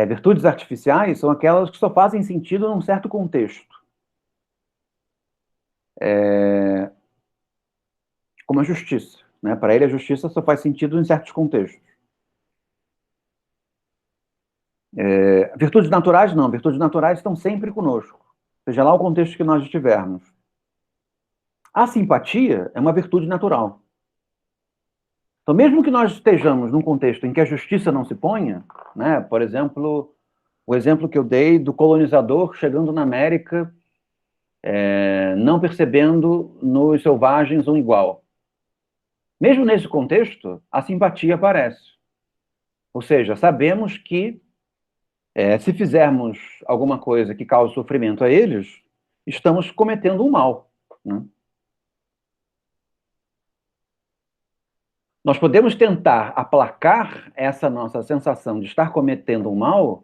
Virtudes artificiais são aquelas que só fazem sentido num certo contexto. Como a justiça. Né? Para ele, a justiça só faz sentido em certos contextos. Virtudes naturais, não. Virtudes naturais estão sempre conosco, seja lá o contexto que nós estivermos. A simpatia é uma virtude natural. Então, mesmo que nós estejamos num contexto em que a justiça não se ponha, né? Por exemplo, o exemplo que eu dei do colonizador chegando na América, não percebendo nos selvagens um igual. Mesmo nesse contexto, a simpatia aparece. Ou seja, sabemos que se fizermos alguma coisa que cause sofrimento a eles, estamos cometendo um mal. Né? Nós podemos tentar aplacar essa nossa sensação de estar cometendo um mal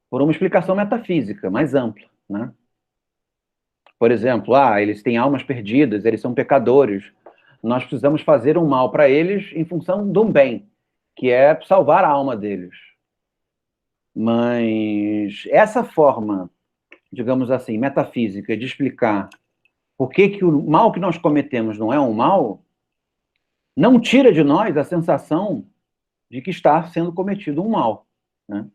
por uma explicação metafísica mais ampla. Né? Por exemplo, eles têm almas perdidas, eles são pecadores. Nós precisamos fazer um mal para eles em função de um bem, que é salvar a alma deles. Mas essa forma, digamos assim, metafísica de explicar por que o mal que nós cometemos não é um mal, não tira de nós a sensação de que está sendo cometido um mal. Né?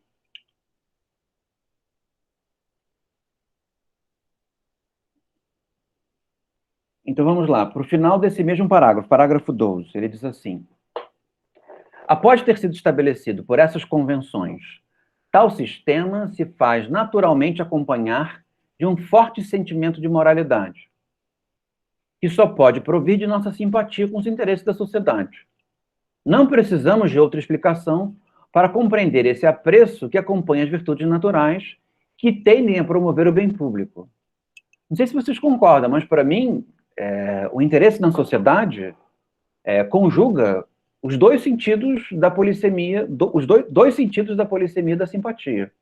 Então vamos lá, para o final desse mesmo parágrafo, parágrafo 12, ele diz assim: após ter sido estabelecido por essas convenções, tal sistema se faz naturalmente acompanhar de um forte sentimento de moralidade, que só pode provir de nossa simpatia com os interesses da sociedade. Não precisamos de outra explicação para compreender esse apreço que acompanha as virtudes naturais que tendem a promover o bem público. Não sei se vocês concordam, mas para mim, o interesse na sociedade conjuga os dois sentidos da polissemia, os dois sentidos da polissemia da simpatia.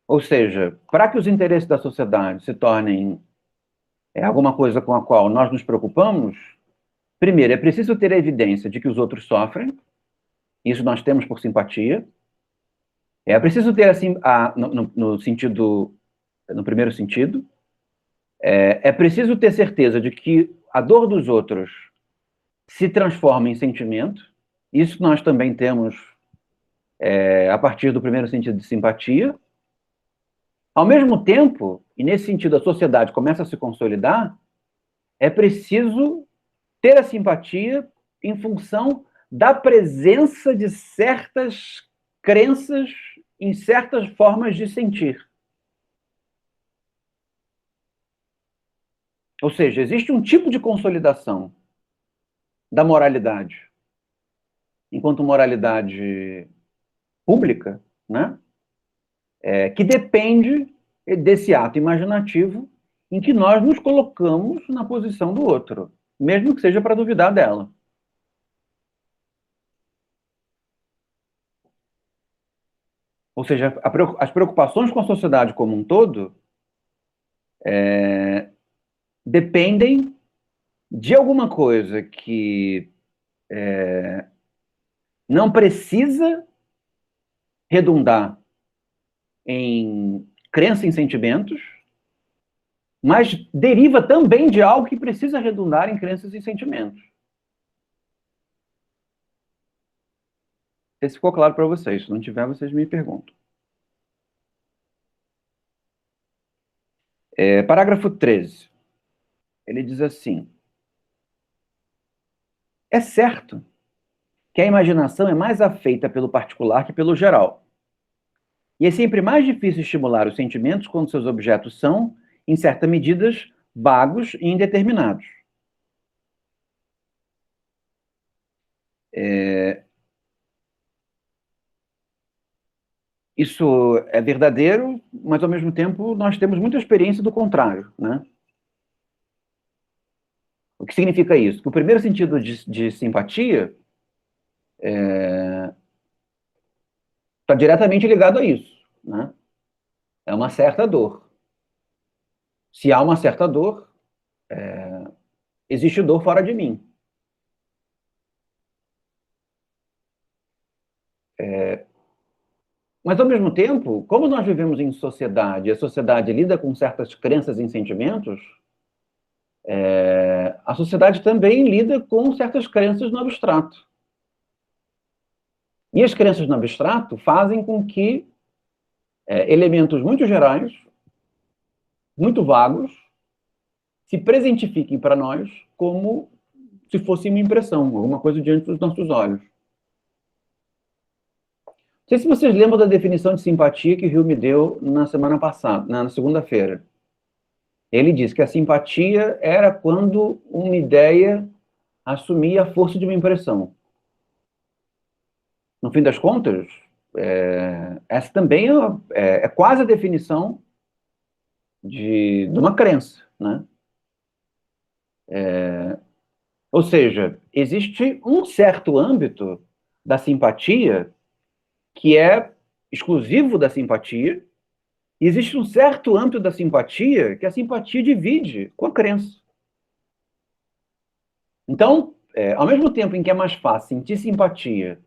Ou seja, para que os interesses da sociedade se tornem alguma coisa com a qual nós nos preocupamos, primeiro, é preciso ter a evidência de que os outros sofrem, isso nós temos por simpatia. É preciso ter, assim, no primeiro sentido, é preciso ter certeza de que a dor dos outros se transforma em sentimento, isso nós também temos a partir do primeiro sentido de simpatia. Ao mesmo tempo, e nesse sentido a sociedade começa a se consolidar, é preciso ter a simpatia em função da presença de certas crenças em certas formas de sentir. Ou seja, existe um tipo de consolidação da moralidade, enquanto moralidade pública, né? Que depende desse ato imaginativo em que nós nos colocamos na posição do outro, mesmo que seja para duvidar dela. Ou seja, as preocupações com a sociedade como um todo dependem de alguma coisa que não precisa redundar em crença em sentimentos, mas deriva também de algo que precisa redundar em crenças e sentimentos. Se ficou claro para vocês. Se não tiver, vocês me perguntam. Parágrafo 13. Ele diz assim: é certo que a imaginação é mais afeita pelo particular que pelo geral. E é sempre mais difícil estimular os sentimentos quando seus objetos são, em certa medida, vagos e indeterminados. Isso é verdadeiro, mas, ao mesmo tempo, nós temos muita experiência do contrário, né? O que significa isso? Que o primeiro sentido de simpatia está diretamente ligado a isso, né? É uma certa dor. Se há uma certa dor, existe dor fora de mim. Mas, ao mesmo tempo, como nós vivemos em sociedade, e a sociedade lida com certas crenças e sentimentos, a sociedade também lida com certas crenças no abstrato. E as crenças no abstrato fazem com que elementos muito gerais, muito vagos, se presentifiquem para nós como se fosse uma impressão, alguma coisa diante dos nossos olhos. Não sei se vocês lembram da definição de simpatia que Hume deu na semana passada, na segunda-feira. Ele disse que a simpatia era quando uma ideia assumia a força de uma impressão. No fim das contas, essa também é quase a definição de uma crença, né? Ou seja, existe um certo âmbito da simpatia que é exclusivo da simpatia, e existe um certo âmbito da simpatia que a simpatia divide com a crença. Então, ao mesmo tempo em que é mais fácil sentir simpatia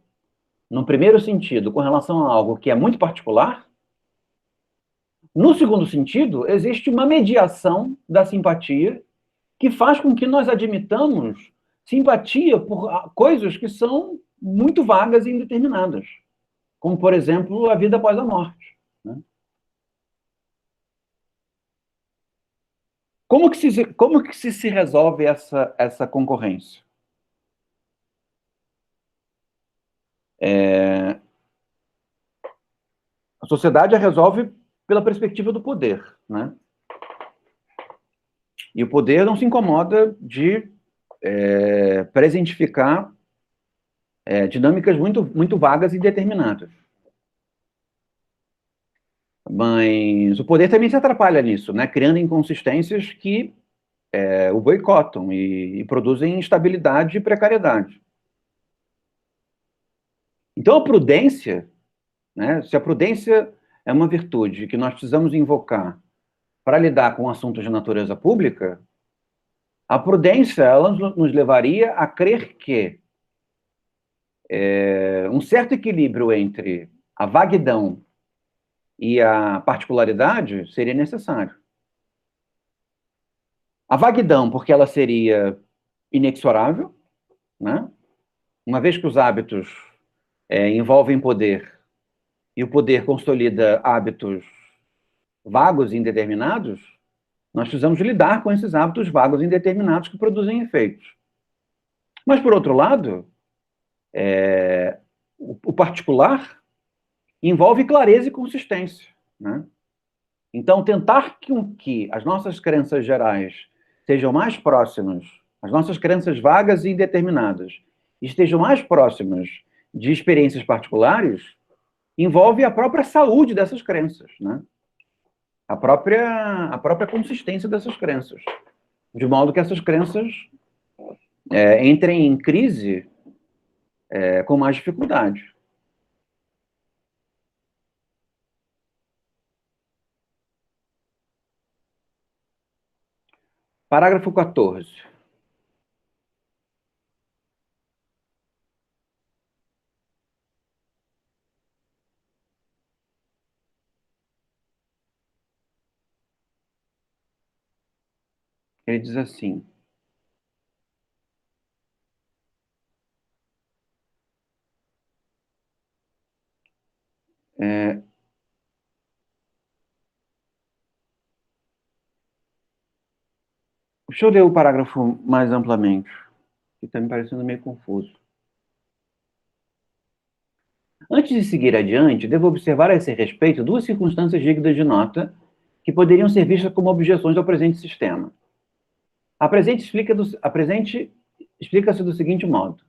no primeiro sentido com relação a algo que é muito particular, no segundo sentido, existe uma mediação da simpatia que faz com que nós admitamos simpatia por coisas que são muito vagas e indeterminadas, como, por exemplo, a vida após a morte, né? Como que se resolve essa concorrência? A sociedade a resolve pela perspectiva do poder, né? E o poder não se incomoda de presentificar dinâmicas muito, muito vagas e determinadas. Mas o poder também se atrapalha nisso, né? Criando inconsistências que o boicotam e produzem instabilidade e precariedade. Então, a prudência, né? Se a prudência é uma virtude que nós precisamos invocar para lidar com assuntos de natureza pública, a prudência ela nos levaria a crer que um certo equilíbrio entre a vaguidão e a particularidade seria necessário. A vaguidão, porque ela seria inexorável, né? Uma vez que os hábitos envolvem poder e o poder consolida hábitos vagos e indeterminados, nós precisamos lidar com esses hábitos vagos e indeterminados que produzem efeitos. Mas, por outro lado, o particular envolve clareza e consistência, né? Então, tentar que as nossas crenças gerais sejam mais próximas, as nossas crenças vagas e indeterminadas, estejam mais próximas de experiências particulares, envolve a própria saúde dessas crenças, né? A própria consistência dessas crenças. De modo que essas crenças entrem em crise com mais dificuldade. Parágrafo 14. Ele diz assim: deixa eu ler o parágrafo mais amplamente, que está me parecendo meio confuso. Antes de seguir adiante, devo observar a esse respeito duas circunstâncias dignas de nota que poderiam ser vistas como objeções ao presente sistema. A presente explica-se do seguinte modo: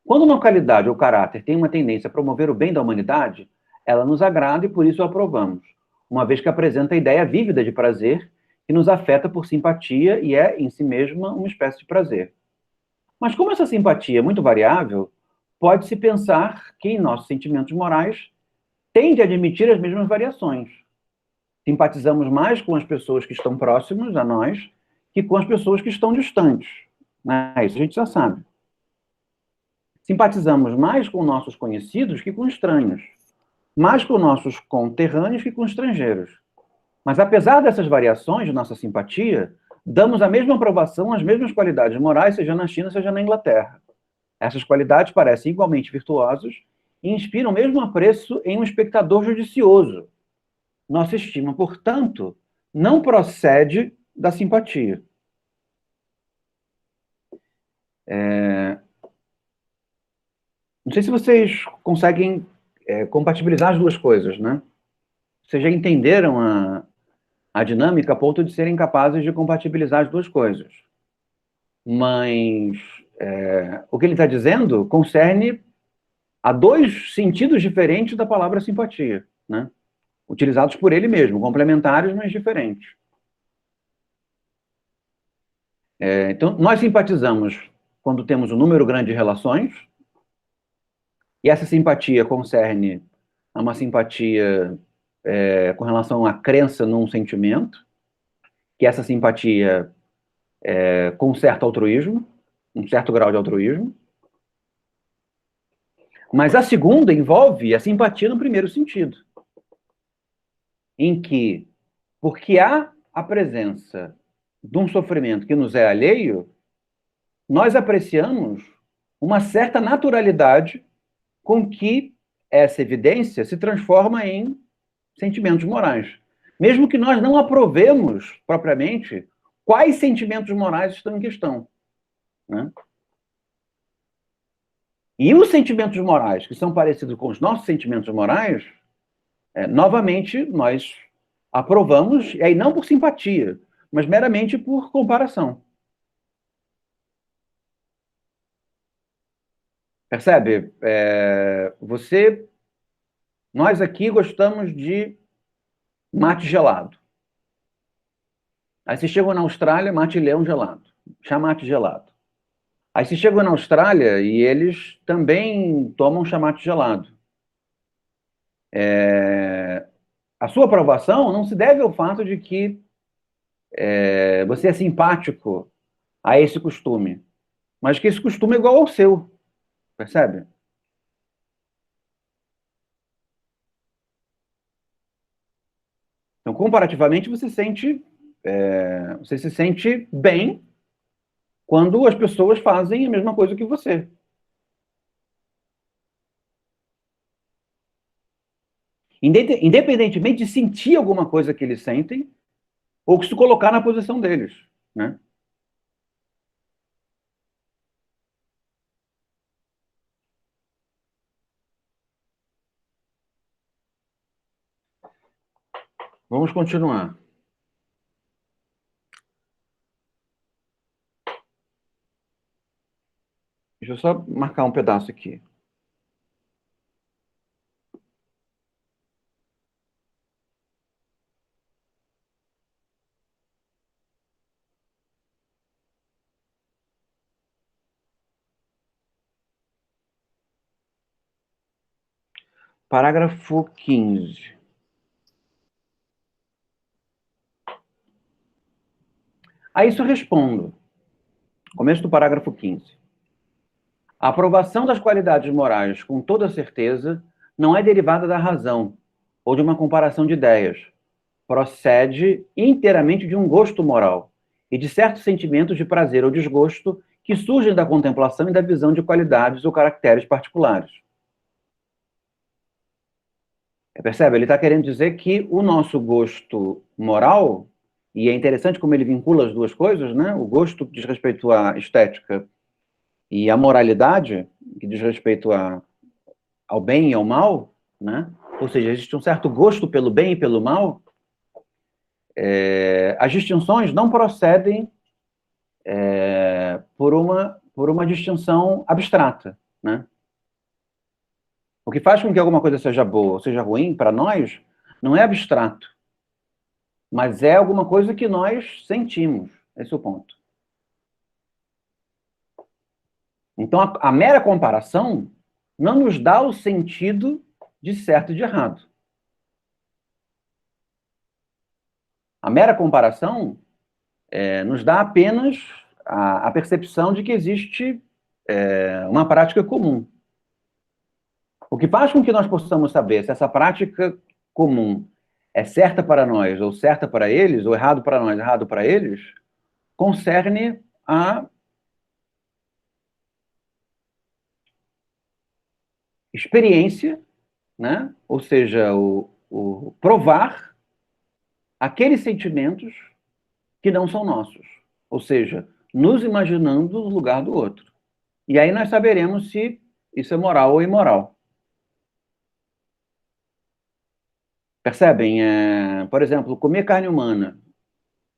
quando uma qualidade ou caráter tem uma tendência a promover o bem da humanidade, ela nos agrada e por isso a aprovamos, uma vez que apresenta a ideia vívida de prazer que nos afeta por simpatia e é, em si mesma, uma espécie de prazer. Mas como essa simpatia é muito variável, pode-se pensar que em nossos sentimentos morais tende a admitir as mesmas variações. Simpatizamos mais com as pessoas que estão próximas a nós que com as pessoas que estão distantes. Isso a gente já sabe. Simpatizamos mais com nossos conhecidos que com estranhos, mais com nossos conterrâneos que com estrangeiros. Mas apesar dessas variações de nossa simpatia, damos a mesma aprovação às mesmas qualidades morais, seja na China, seja na Inglaterra. Essas qualidades parecem igualmente virtuosas e inspiram o mesmo apreço em um espectador judicioso. Nossa estima, portanto, não procede da simpatia. Não sei se vocês conseguem compatibilizar as duas coisas, né? Vocês já entenderam a dinâmica a ponto de serem capazes de compatibilizar as duas coisas. Mas o que ele está dizendo concerne a dois sentidos diferentes da palavra simpatia, né? Utilizados por ele mesmo, complementares, mas diferentes. Então, nós simpatizamos quando temos um número grande de relações, e essa simpatia concerne a uma simpatia com relação à crença num sentimento, que essa simpatia com um certo altruísmo, um certo grau de altruísmo. Mas a segunda envolve a simpatia no primeiro sentido, em que, porque há a presença de um sofrimento que nos é alheio, nós apreciamos uma certa naturalidade com que essa evidência se transforma em sentimentos morais. Mesmo que nós não aprovemos propriamente quais sentimentos morais estão em questão, né? E os sentimentos morais que são parecidos com os nossos sentimentos morais, novamente, nós aprovamos, e aí não por simpatia, mas meramente por comparação. Percebe? Nós aqui gostamos de mate gelado. Aí você chegou na Austrália, mate leão gelado. Chamate gelado. Aí você chegou na Austrália e eles também tomam chamate gelado. A sua aprovação não se deve ao fato de que você é simpático a esse costume, mas que esse costume é igual ao seu. Percebe? Então, comparativamente, você se sente bem quando as pessoas fazem a mesma coisa que você. Independentemente de sentir alguma coisa que eles sentem, ou que se colocar na posição deles, né? Vamos continuar. Deixa eu só marcar um pedaço aqui. Parágrafo 15. A isso eu respondo. Começo do parágrafo 15. A aprovação das qualidades morais, com toda certeza, não é derivada da razão ou de uma comparação de ideias. Procede inteiramente de um gosto moral, e de certos sentimentos de prazer ou desgosto que surgem da contemplação e da visão de qualidades ou caracteres particulares. Percebe? Ele está querendo dizer que o nosso gosto moral, e é interessante como ele vincula as duas coisas, né? O gosto que diz respeito à estética e a moralidade, que diz respeito ao bem e ao mal, né? Ou seja, existe um certo gosto pelo bem e pelo mal. As distinções não procedem por uma distinção abstrata, né? O que faz com que alguma coisa seja boa ou seja ruim para nós não é abstrato, mas é alguma coisa que nós sentimos. Esse é o ponto. Então, a mera comparação não nos dá o sentido de certo e de errado. A mera comparação nos dá apenas a percepção de que existe uma prática comum. O que faz com que nós possamos saber se essa prática comum é certa para nós, ou certa para eles, ou errado para nós, errado para eles, concerne a experiência, né? Ou seja, o provar aqueles sentimentos que não são nossos. Ou seja, nos imaginando no lugar do outro. E aí nós saberemos se isso é moral ou imoral. Percebem? Por exemplo, comer carne humana.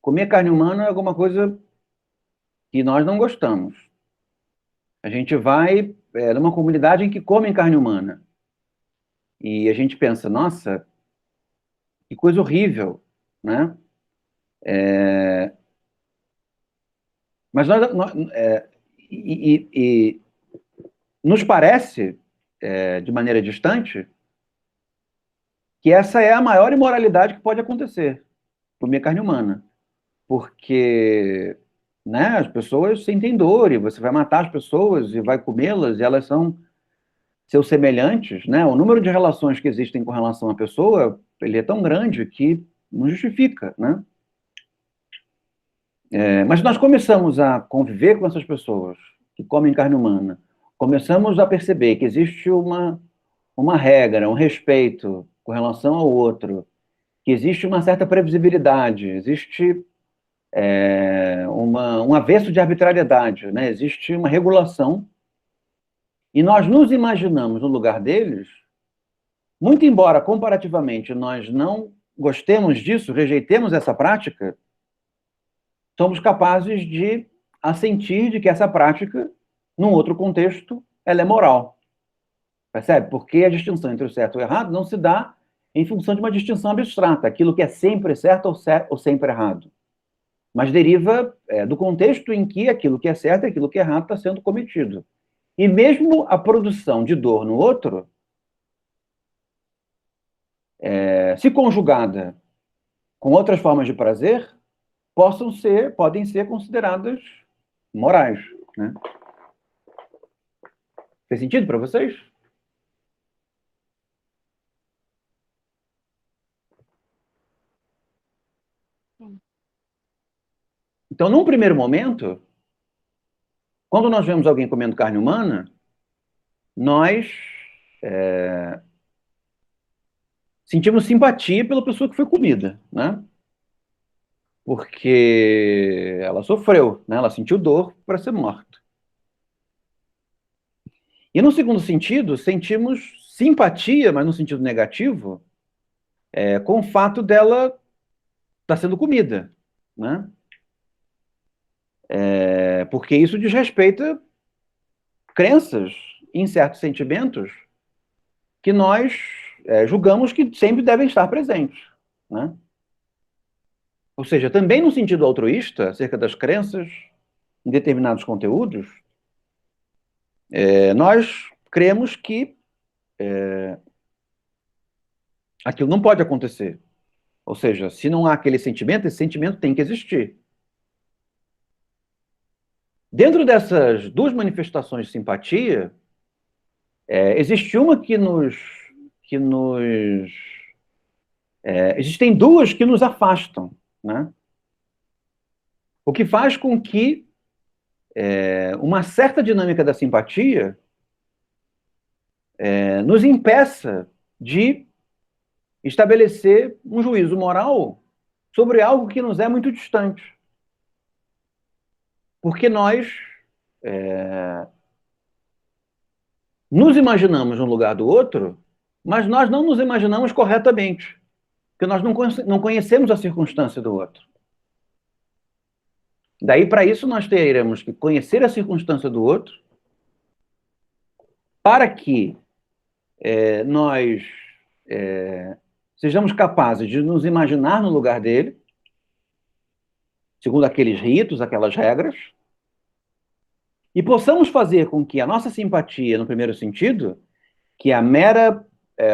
Comer carne humana é alguma coisa que nós não gostamos. A gente vai numa comunidade em que comem carne humana. E a gente pensa, nossa, que coisa horrível, né? Mas nos parece, de maneira distante, que essa é a maior imoralidade que pode acontecer, comer carne humana. Porque, né, as pessoas sentem dor, e você vai matar as pessoas e vai comê-las, e elas são seus semelhantes, né? O número de relações que existem com relação à pessoa, ele é tão grande que não justifica, né? Mas nós começamos a conviver com essas pessoas que comem carne humana, começamos a perceber que existe uma regra, um respeito com relação ao outro, que existe uma certa previsibilidade, existe um avesso de arbitrariedade, né? Existe uma regulação, e nós nos imaginamos no lugar deles, muito embora comparativamente nós não gostemos disso, rejeitemos essa prática, somos capazes de assentir de que essa prática, num outro contexto, ela é moral. Percebe? Porque a distinção entre o certo e o errado não se dá em função de uma distinção abstrata, aquilo que é sempre certo ou sempre errado. Mas deriva do contexto em que aquilo que é certo e aquilo que é errado está sendo cometido. E mesmo a produção de dor no outro, se conjugada com outras formas de prazer, podem ser consideradas morais, né? Fez sentido para vocês? Então, num primeiro momento, quando nós vemos alguém comendo carne humana, nós sentimos simpatia pela pessoa que foi comida, né? Porque ela sofreu, né? Ela sentiu dor para ser morta. E no segundo sentido, sentimos simpatia, mas no sentido negativo, com o fato dela estar sendo comida, né? Porque isso desrespeita crenças em certos sentimentos que nós julgamos que sempre devem estar presentes, né? Ou seja, também no sentido altruísta, acerca das crenças em determinados conteúdos, nós cremos que aquilo não pode acontecer. Ou seja, se não há aquele sentimento, esse sentimento tem que existir. Dentro dessas duas manifestações de simpatia, existe uma existem duas que nos afastam, né? O que faz com que uma certa dinâmica da simpatia nos impeça de estabelecer um juízo moral sobre algo que nos é muito distante. Porque nós nos imaginamos no lugar do outro, mas nós não nos imaginamos corretamente, porque nós não conhecemos a circunstância do outro. Daí, para isso, nós teremos que conhecer a circunstância do outro, para que nós sejamos capazes de nos imaginar no lugar dele, segundo aqueles ritos, aquelas regras, e possamos fazer com que a nossa simpatia, no primeiro sentido, que é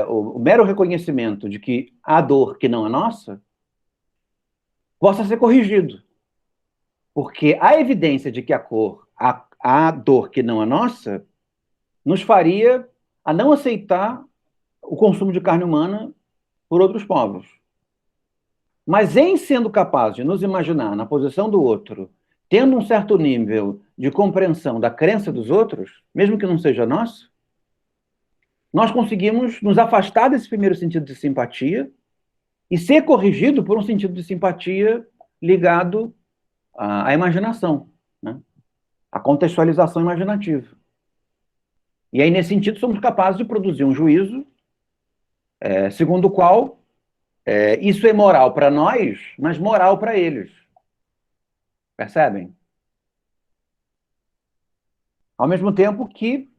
o mero reconhecimento de que há dor que não é nossa, possa ser corrigido. Porque a evidência de que há dor que não é nossa, nos faria a não aceitar o consumo de carne humana por outros povos. Mas em sendo capaz de nos imaginar na posição do outro, tendo um certo nível de compreensão da crença dos outros, mesmo que não seja nosso, nós conseguimos nos afastar desse primeiro sentido de simpatia e ser corrigido por um sentido de simpatia ligado à imaginação, né? À contextualização imaginativa. E aí, nesse sentido, somos capazes de produzir um juízo segundo o qual isso é moral para nós, mas moral para eles. Percebem? Ao mesmo tempo que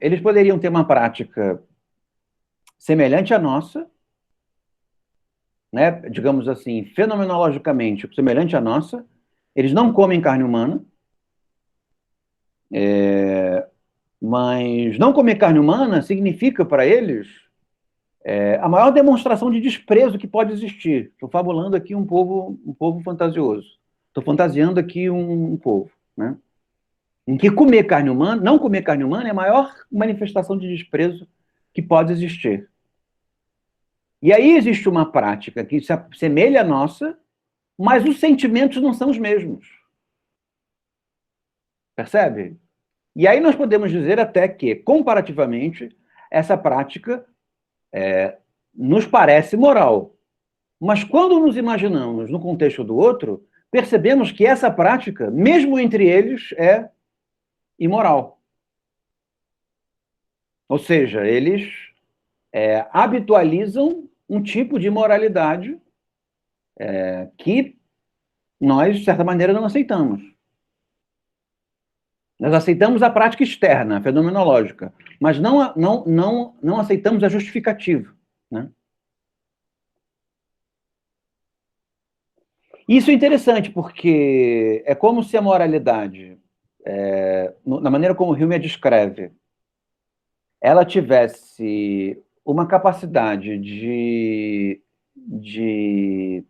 eles poderiam ter uma prática semelhante à nossa, né, digamos assim, fenomenologicamente semelhante à nossa. Eles não comem carne humana, mas não comer carne humana significa para eles a maior demonstração de desprezo que pode existir. Estou fabulando aqui um povo fantasioso. Estou fantasiando aqui um povo, né? Em que não comer carne humana é a maior manifestação de desprezo que pode existir. E aí existe uma prática que se assemelha à nossa, mas os sentimentos não são os mesmos. Percebe? E aí nós podemos dizer até que, comparativamente, essa prática nos parece moral. Mas quando nos imaginamos no contexto do outro, percebemos que essa prática, mesmo entre eles, é imoral. Ou seja, eles habitualizam um tipo de moralidade que nós, de certa maneira, não aceitamos. Nós aceitamos a prática externa, a fenomenológica, mas não aceitamos a justificativa, né? Isso é interessante, porque é como se a moralidade, na maneira como Hume a descreve, ela tivesse uma capacidade de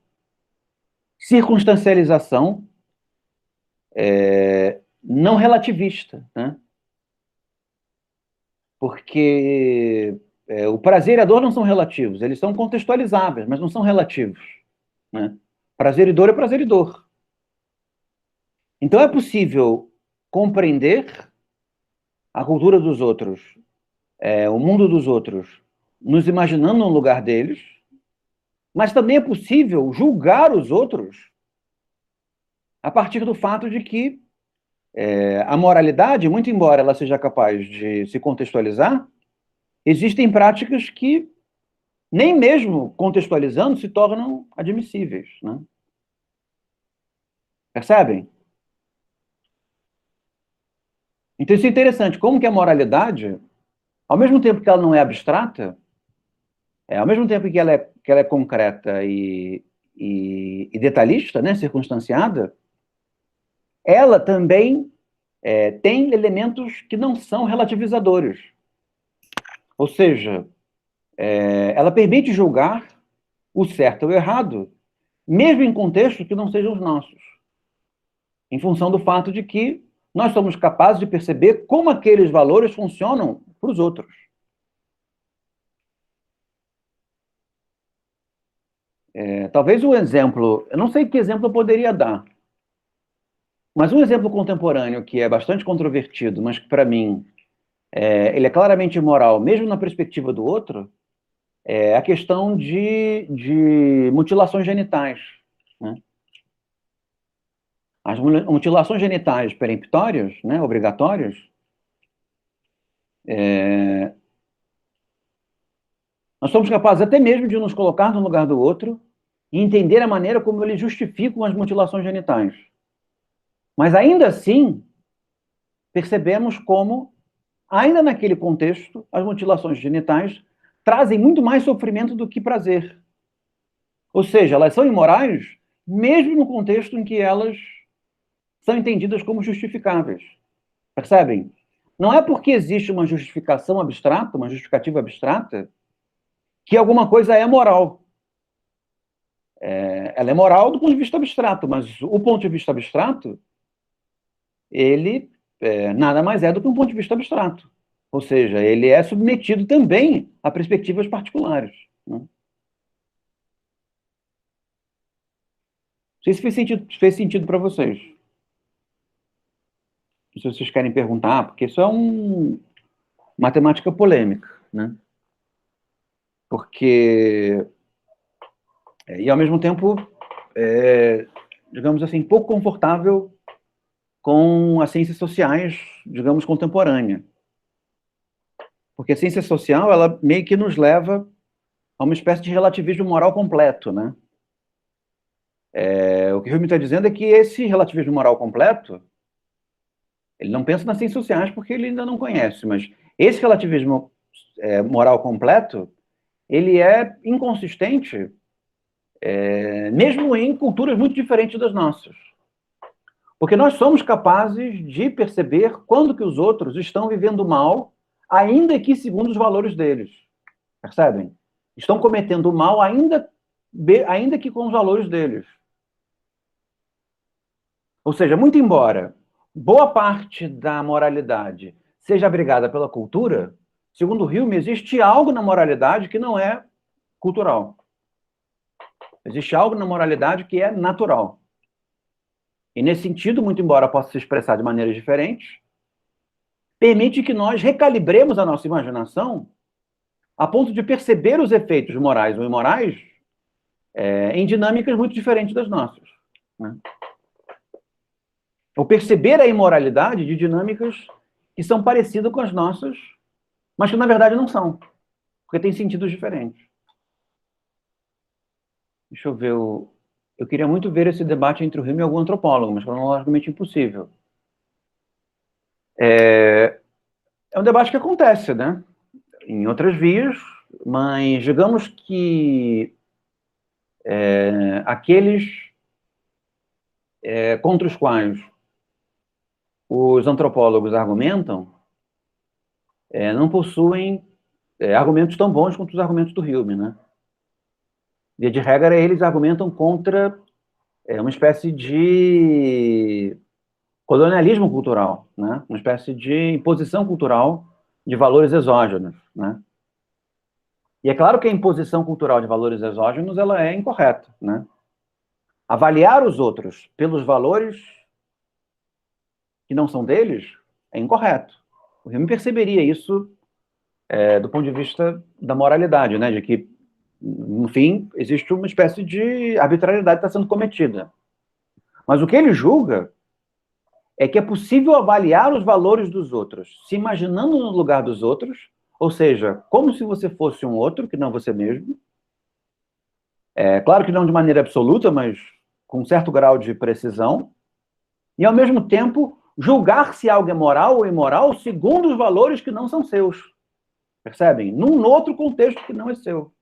circunstancialização não relativista, né? Porque o prazer e a dor não são relativos, eles são contextualizáveis, mas não são relativos, né? Prazer e dor é prazer e dor. Então é possível compreender a cultura dos outros, o mundo dos outros, nos imaginando no lugar deles, mas também é possível julgar os outros a partir do fato de que a moralidade, muito embora ela seja capaz de se contextualizar, existem práticas que, nem mesmo contextualizando, se tornam admissíveis, né? Percebem? Então isso é interessante, como que a moralidade, ao mesmo tempo que ela não é abstrata, ao mesmo tempo que ela é concreta e detalhista, né, circunstanciada, ela também tem elementos que não são relativizadores. Ou seja, ela permite julgar o certo ou o errado, mesmo em contextos que não sejam os nossos, em função do fato de que nós somos capazes de perceber como aqueles valores funcionam para os outros. Talvez um exemplo, eu não sei que exemplo eu poderia dar, Mas um exemplo contemporâneo que é bastante controvertido, mas que, para mim, ele é claramente imoral, mesmo na perspectiva do outro, é a questão de mutilações genitais, né? As mutilações genitais peremptórias, né, obrigatórias, nós somos capazes até mesmo de nos colocar no lugar do outro e entender a maneira como eles justificam as mutilações genitais. Mas ainda assim, percebemos como, ainda naquele contexto, as mutilações genitais trazem muito mais sofrimento do que prazer. Ou seja, elas são imorais, mesmo no contexto em que elas são entendidas como justificáveis. Percebem? Não é porque existe uma justificação abstrata, uma justificativa abstrata, que alguma coisa é moral. Ela é moral do ponto de vista abstrato, mas o ponto de vista abstrato, ele nada mais é do que um ponto de vista abstrato. Ou seja, ele é submetido também a perspectivas particulares, né? Não sei se fez sentido para vocês. Não sei se vocês querem perguntar, porque isso é uma temática polêmica, né? Porque, e ao mesmo tempo, digamos assim, pouco confortável com as ciências sociais, digamos, contemporânea. Porque a ciência social, ela meio que nos leva a uma espécie de relativismo moral completo, né? O que o Hume está dizendo é que esse relativismo moral completo, ele não pensa nas ciências sociais porque ele ainda não conhece, mas esse relativismo moral completo, ele é inconsistente, mesmo em culturas muito diferentes das nossas. Porque nós somos capazes de perceber quando que os outros estão vivendo mal, ainda que segundo os valores deles. Percebem? Estão cometendo mal ainda que com os valores deles. Ou seja, muito embora boa parte da moralidade seja abrigada pela cultura, segundo Hume, existe algo na moralidade que não é cultural. Existe algo na moralidade que é natural. E nesse sentido, muito embora possa se expressar de maneiras diferentes, permite que nós recalibremos a nossa imaginação a ponto de perceber os efeitos morais ou imorais em dinâmicas muito diferentes das nossas, né? Ou perceber a imoralidade de dinâmicas que são parecidas com as nossas, mas que na verdade não são, porque têm sentidos diferentes. Deixa eu ver. Eu queria muito ver esse debate entre o Hume e algum antropólogo, mas cronologicamente impossível. É um debate que acontece, né? Em outras vias, mas digamos que aqueles contra os quais os antropólogos argumentam não possuem argumentos tão bons quanto os argumentos do Hume, né? Via de regra, eles argumentam contra uma espécie de colonialismo cultural, né? Uma espécie de imposição cultural de valores exógenos, né? E é claro que a imposição cultural de valores exógenos ela é incorreta, né? Avaliar os outros pelos valores que não são deles é incorreto. O Hume perceberia isso do ponto de vista da moralidade, né? De que, no fim, existe uma espécie de arbitrariedade que está sendo cometida. Mas o que ele julga é que é possível avaliar os valores dos outros, se imaginando no lugar dos outros, ou seja, como se você fosse um outro, que não você mesmo. Claro que não de maneira absoluta, mas com um certo grau de precisão. E, ao mesmo tempo, julgar se algo é moral ou imoral segundo os valores que não são seus. Percebem? Num outro contexto que não é seu.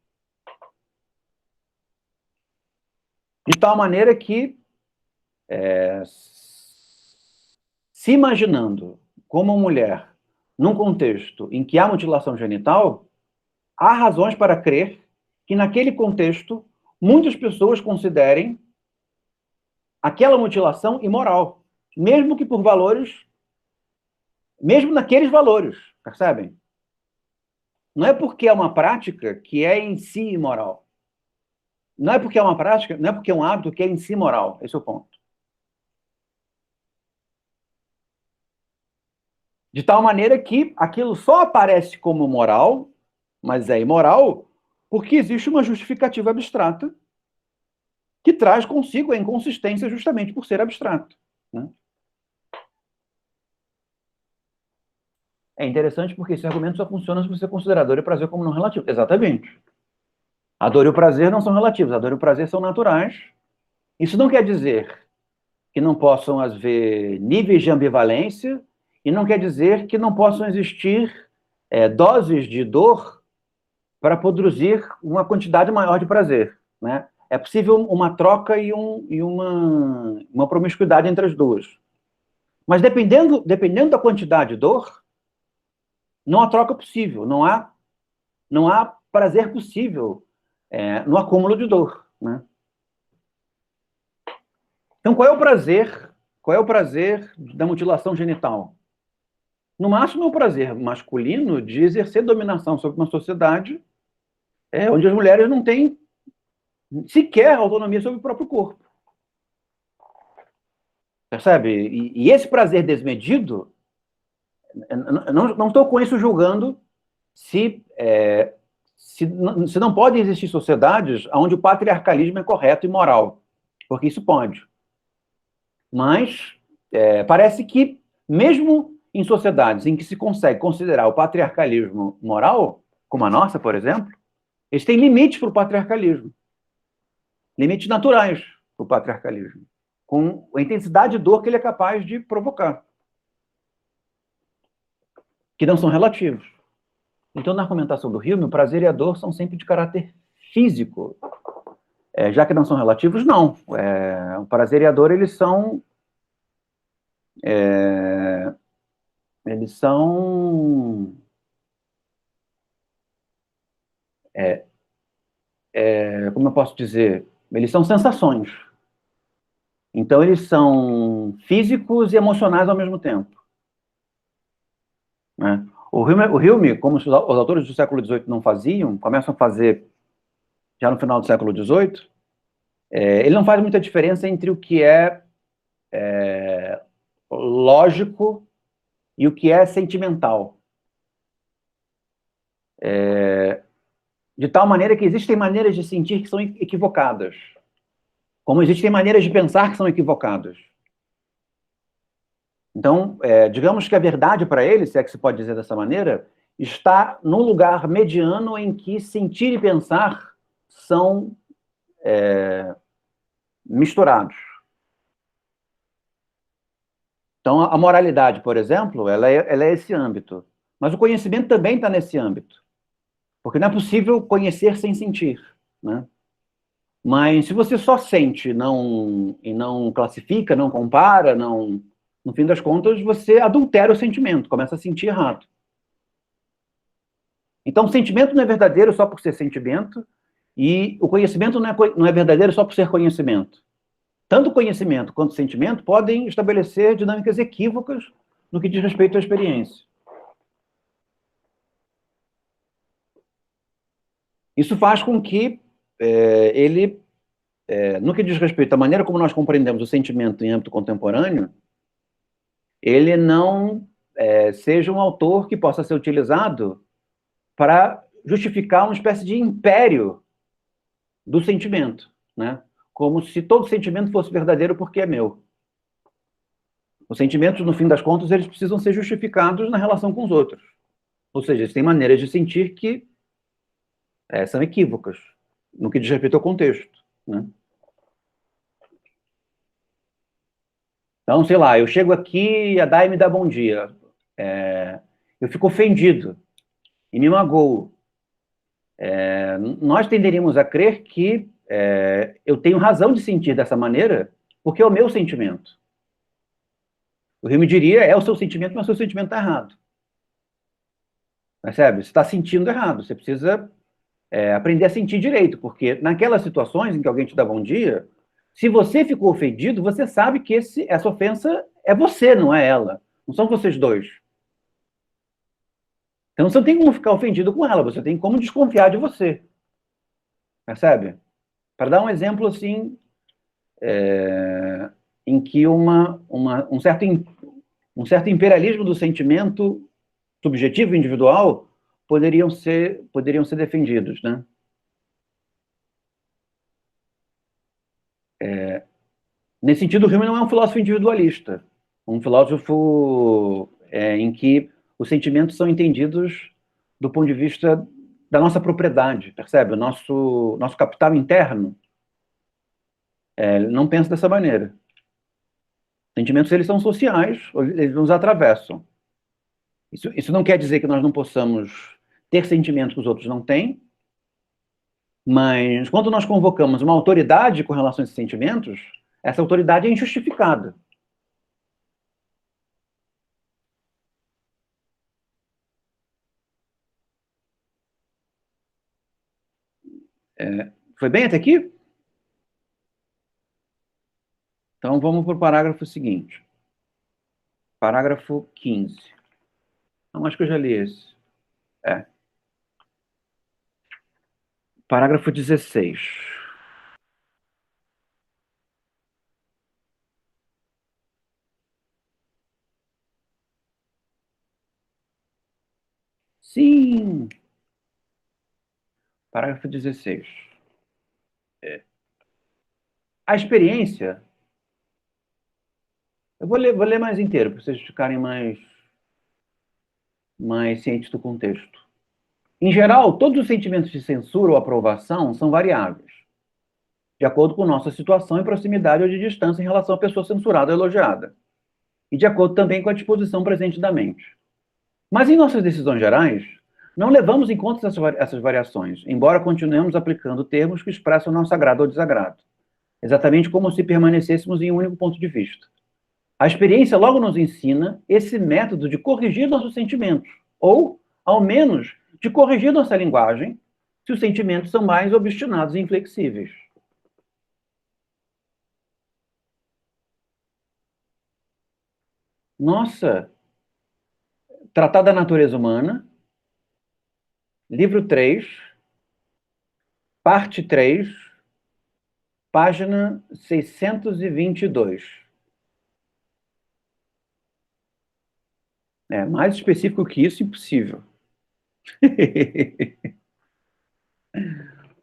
De tal maneira que, se imaginando como uma mulher num contexto em que há mutilação genital, há razões para crer que, naquele contexto, muitas pessoas considerem aquela mutilação imoral, mesmo que por valores, mesmo naqueles valores, percebem? Não é porque é uma prática que é em si imoral. Não é porque é uma prática, não é porque é um hábito que é em si moral. Esse é o ponto. De tal maneira que aquilo só aparece como moral, mas é imoral, porque existe uma justificativa abstrata que traz consigo a inconsistência justamente por ser abstrato, né? É interessante porque esse argumento só funciona se você considerar a dor e o prazer como não relativos. Exatamente. A dor e o prazer não são relativos, a dor e o prazer são naturais. Isso não quer dizer que não possam haver níveis de ambivalência e não quer dizer que não possam existir doses de dor para produzir uma quantidade maior de prazer, né? É possível uma troca e uma promiscuidade entre as duas. Mas dependendo da quantidade de dor, não há troca possível, não há prazer possível no acúmulo de dor, né? Então, qual é o prazer? Qual é o prazer da mutilação genital? No máximo, é o prazer masculino de exercer dominação sobre uma sociedade onde as mulheres não têm sequer autonomia sobre o próprio corpo. Percebe? E esse prazer desmedido, não estou com isso julgando se não podem existir sociedades onde o patriarcalismo é correto e moral, porque isso pode. Mas parece que, mesmo em sociedades em que se consegue considerar o patriarcalismo moral, como a nossa, por exemplo, eles têm limites para o patriarcalismo. Limites naturais para o patriarcalismo, com a intensidade de dor que ele é capaz de provocar, que não são relativos. Então, na argumentação do Hume, o prazer e a dor são sempre de caráter físico. Já que não são relativos, não. O prazer e a dor, eles são como eu posso dizer, eles são sensações. Então, eles são físicos e emocionais ao mesmo tempo, né? O Hume, como os autores do século XVIII não faziam, começam a fazer já no final do século XVIII, ele não faz muita diferença entre o que é lógico e o que é sentimental. De tal maneira que existem maneiras de sentir que são equivocadas, como existem maneiras de pensar que são equivocadas. Então, digamos que a verdade para ele, se é que se pode dizer dessa maneira, está num lugar mediano em que sentir e pensar são misturados. Então, a moralidade, por exemplo, ela é esse âmbito. Mas o conhecimento também está nesse âmbito. Porque não é possível conhecer sem sentir, né? Mas se você só sente e não classifica, não compara, no fim das contas, você adultera o sentimento, começa a sentir errado. Então, o sentimento não é verdadeiro só por ser sentimento, e o conhecimento não é verdadeiro só por ser conhecimento. Tanto o conhecimento quanto o sentimento podem estabelecer dinâmicas equívocas no que diz respeito à experiência. Isso faz com que no que diz respeito à maneira como nós compreendemos o sentimento em âmbito contemporâneo, ele não seja um autor que possa ser utilizado para justificar uma espécie de império do sentimento, né? Como se todo sentimento fosse verdadeiro porque é meu. Os sentimentos, no fim das contas, eles precisam ser justificados na relação com os outros. Ou seja, eles têm maneiras de sentir que são equívocas, no que diz respeito ao contexto, né? Então, sei lá, eu chego aqui e a Dai me dá bom dia. Eu fico ofendido e me magoo. Nós tenderíamos a crer que eu tenho razão de sentir dessa maneira porque é o meu sentimento. O Rio me diria, é o seu sentimento, mas o seu sentimento está errado. Percebe? Você está sentindo errado. Você precisa aprender a sentir direito, porque naquelas situações em que alguém te dá bom dia, se você ficou ofendido, você sabe que essa ofensa é você, não é ela. Não são vocês dois. Então você não tem como ficar ofendido com ela, você tem como desconfiar de você. Percebe? Para dar um exemplo um um certo imperialismo do sentimento subjetivo e individual poderiam ser defendidos, né? Nesse sentido, Hume não é um filósofo individualista, um filósofo em que os sentimentos são entendidos do ponto de vista da nossa propriedade, percebe? O nosso capital interno. Ele não pensa dessa maneira. Sentimentos, eles são sociais, eles nos atravessam. Isso não quer dizer que nós não possamos ter sentimentos que os outros não têm, mas quando nós convocamos uma autoridade com relação a esses sentimentos, essa autoridade é injustificada. Foi bem até aqui? Então vamos para o parágrafo seguinte. Parágrafo 15. Não, acho que eu já li esse. Parágrafo 16. Sim! Parágrafo 16. A experiência... Eu vou ler mais inteiro, para vocês ficarem mais cientes do contexto. Em geral, todos os sentimentos de censura ou aprovação são variáveis, de acordo com nossa situação e proximidade ou de distância em relação à pessoa censurada ou elogiada, e de acordo também com a disposição presente da mente. Mas em nossas decisões gerais, não levamos em conta essas variações, embora continuemos aplicando termos que expressam nosso agrado ou desagrado, exatamente como se permanecêssemos em um único ponto de vista. A experiência logo nos ensina esse método de corrigir nossos sentimentos, ou, ao menos, de corrigir nossa linguagem, se os sentimentos são mais obstinados e inflexíveis. Nossa! Tratado da Natureza Humana, livro 3, parte 3, página 622. Mais específico que isso, impossível.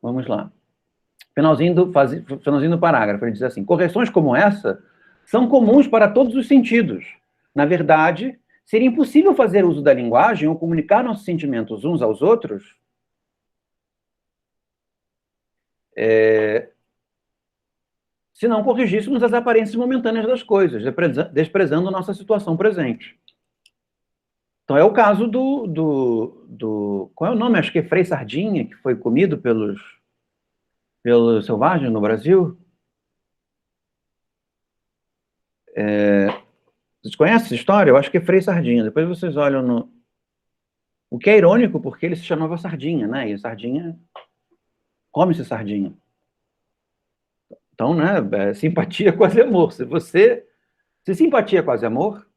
Vamos lá. Finalzinho do parágrafo, ele diz assim: correções como essa são comuns para todos os sentidos. Na verdade, seria impossível fazer uso da linguagem ou comunicar nossos sentimentos uns aos outros se não corrigíssemos as aparências momentâneas das coisas, desprezando nossa situação presente. Então, é o caso qual é o nome? Acho que é Frei Sardinha, que foi comido pelos selvagens no Brasil. Vocês conhecem essa história? Eu acho que é Frei Sardinha. Depois vocês olham no... O que é irônico, porque ele se chamava Sardinha, né? E sardinha... Come-se sardinha. Então, né? Simpatia quase amor. Se simpatia quase amor,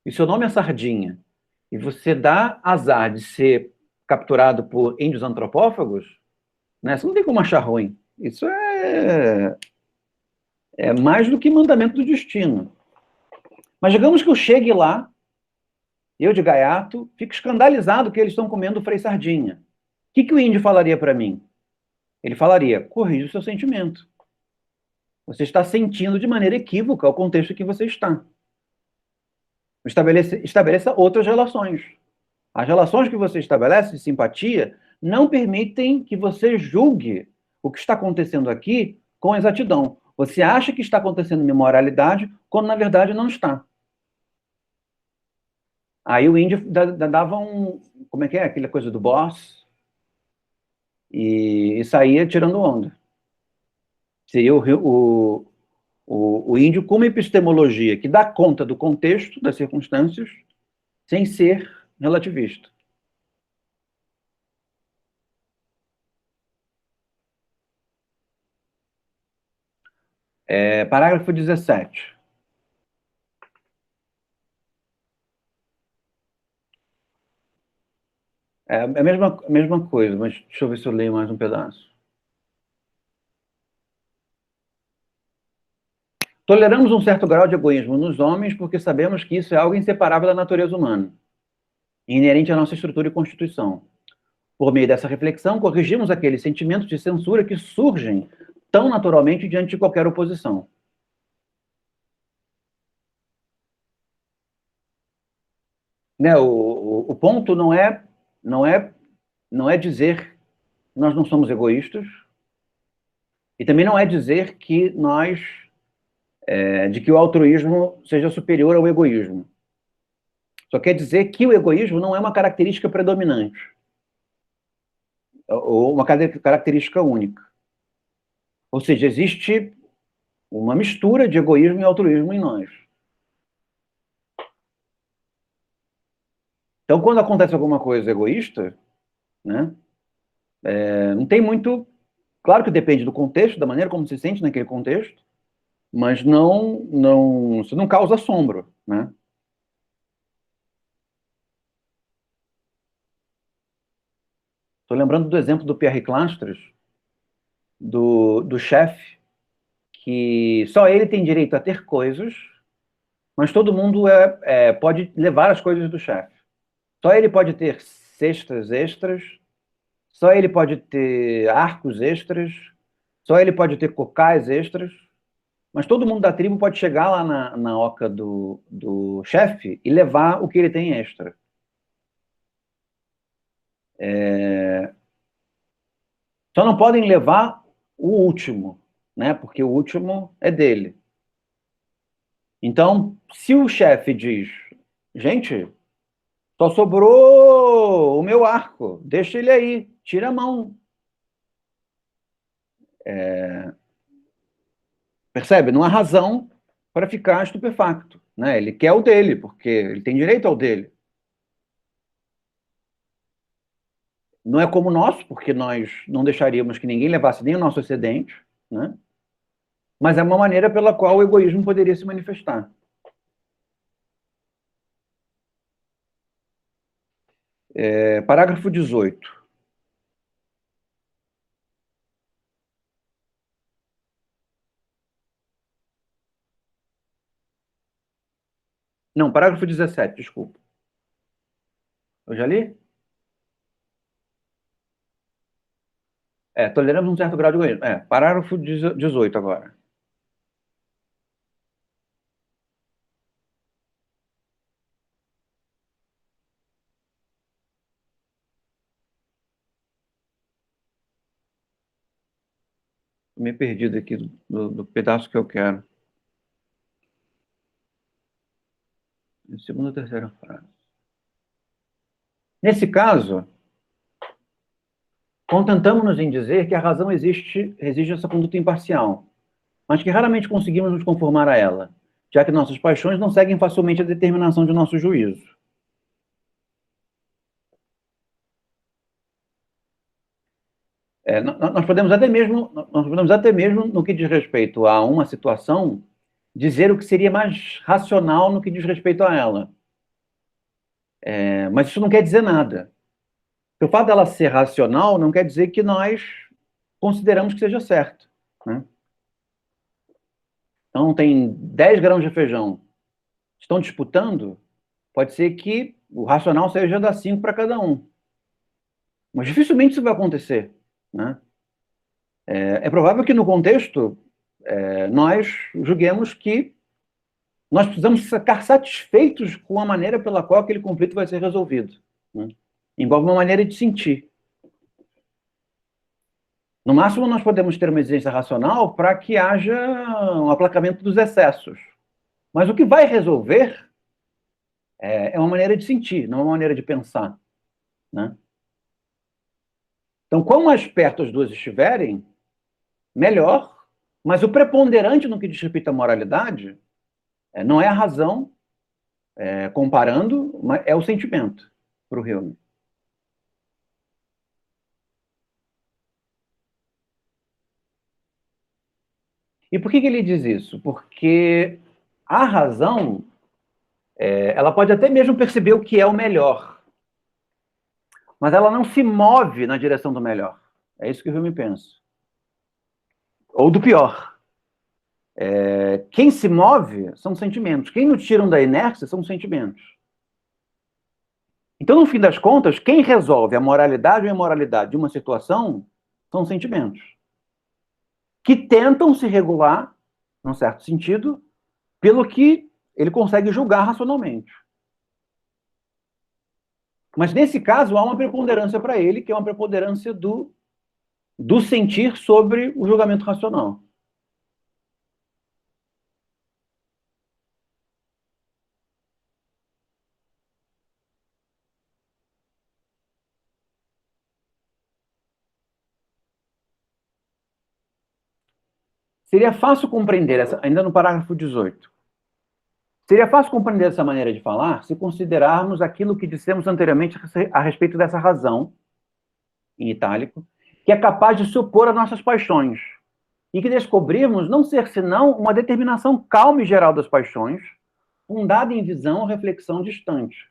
e seu nome é Sardinha, e você dá azar de ser capturado por índios antropófagos, né? Você não tem como achar ruim. Isso é mais do que mandamento do destino. Mas digamos que eu chegue lá, eu de gaiato, fico escandalizado que eles estão comendo Frei Sardinha. O que o índio falaria para mim? Ele falaria: corrija o seu sentimento. Você está sentindo de maneira equívoca o contexto em que você está. Estabeleça outras relações. As relações que você estabelece de simpatia não permitem que você julgue o que está acontecendo aqui com exatidão. Você acha que está acontecendo uma imoralidade, quando na verdade não está. Aí o índio dava como é que é? Aquela coisa do boss, e saía tirando onda. Seria o índio com uma epistemologia que dá conta do contexto, das circunstâncias, sem ser relativista. Parágrafo 17. É a mesma coisa, mas deixa eu ver se eu leio mais um pedaço. Toleramos um certo grau de egoísmo nos homens porque sabemos que isso é algo inseparável da natureza humana, inerente à nossa estrutura e constituição. Por meio dessa reflexão, corrigimos aqueles sentimentos de censura que surgem tão naturalmente diante de qualquer oposição. Né, o ponto não é dizer que nós não somos egoístas, e também não é dizer que de que o altruísmo seja superior ao egoísmo. Só quer dizer que o egoísmo não é uma característica predominante, ou uma característica única. Ou seja, existe uma mistura de egoísmo e altruísmo em nós. Então, quando acontece alguma coisa egoísta, né, não tem muito... Claro que depende do contexto, da maneira como se sente naquele contexto, mas isso não causa assombro, né? Estou lembrando do exemplo do Pierre Clastres, do chefe, que só ele tem direito a ter coisas, mas todo mundo pode levar as coisas do chefe. Só ele pode ter cestas extras, só ele pode ter arcos extras, só ele pode ter cocais extras, mas todo mundo da tribo pode chegar lá na oca do chefe e levar o que ele tem extra. Só não podem levar o último, né? Porque o último é dele. Então, se o chefe diz, gente, só sobrou o meu arco, deixa ele aí, tira a mão. Percebe? Não há razão para ficar estupefacto, né? Ele quer o dele, porque ele tem direito ao dele. Não é como o nosso, porque nós não deixaríamos que ninguém levasse nem o nosso excedente, né? Mas é uma maneira pela qual o egoísmo poderia se manifestar. Parágrafo 18. Não, parágrafo 17, desculpa. Eu já li? Toleramos um certo grau de egoísmo. Parágrafo 18 agora. Estou meio perdido aqui do pedaço que eu quero. Segunda ou terceira frase. Nesse caso, contentamos-nos em dizer que a razão exige essa conduta imparcial, mas que raramente conseguimos nos conformar a ela, já que nossas paixões não seguem facilmente a determinação de nosso juízo. Nós podemos até mesmo, no que diz respeito a uma situação, dizer o que seria mais racional no que diz respeito a ela. Mas isso não quer dizer nada. O fato dela ser racional não quer dizer que nós consideramos que seja certo, né? Então, tem 10 grãos de feijão. Estão disputando, pode ser que o racional seja dar 5 para cada um. Mas dificilmente isso vai acontecer, né? É provável que no contexto nós julguemos que nós precisamos ficar satisfeitos com a maneira pela qual aquele conflito vai ser resolvido, né? Envolve uma maneira de sentir. No máximo, nós podemos ter uma exigência racional para que haja um aplacamento dos excessos. Mas o que vai resolver é uma maneira de sentir, não é uma maneira de pensar, né? Então, quanto mais perto as duas estiverem, melhor. Mas o preponderante no que diz respeito à moralidade não é a razão, comparando, mas é o sentimento, para o Hume. E por que ele diz isso? Porque a razão, ela pode até mesmo perceber o que é o melhor, mas ela não se move na direção do melhor. É isso que o Hume pensa. Ou do pior. Quem se move são sentimentos. Quem nos tiram da inércia são sentimentos. Então, no fim das contas, quem resolve a moralidade ou a imoralidade de uma situação são sentimentos. Que tentam se regular, num certo sentido, pelo que ele consegue julgar racionalmente. Mas, nesse caso, há uma preponderância para ele, que é uma preponderância do sentir sobre o julgamento racional. Seria fácil compreender, ainda no parágrafo 18, seria fácil compreender essa maneira de falar se considerarmos aquilo que dissemos anteriormente a respeito dessa razão, em itálico, que é capaz de se opor às nossas paixões, e que descobrimos não ser senão uma determinação calma e geral das paixões, fundada em visão ou reflexão distante.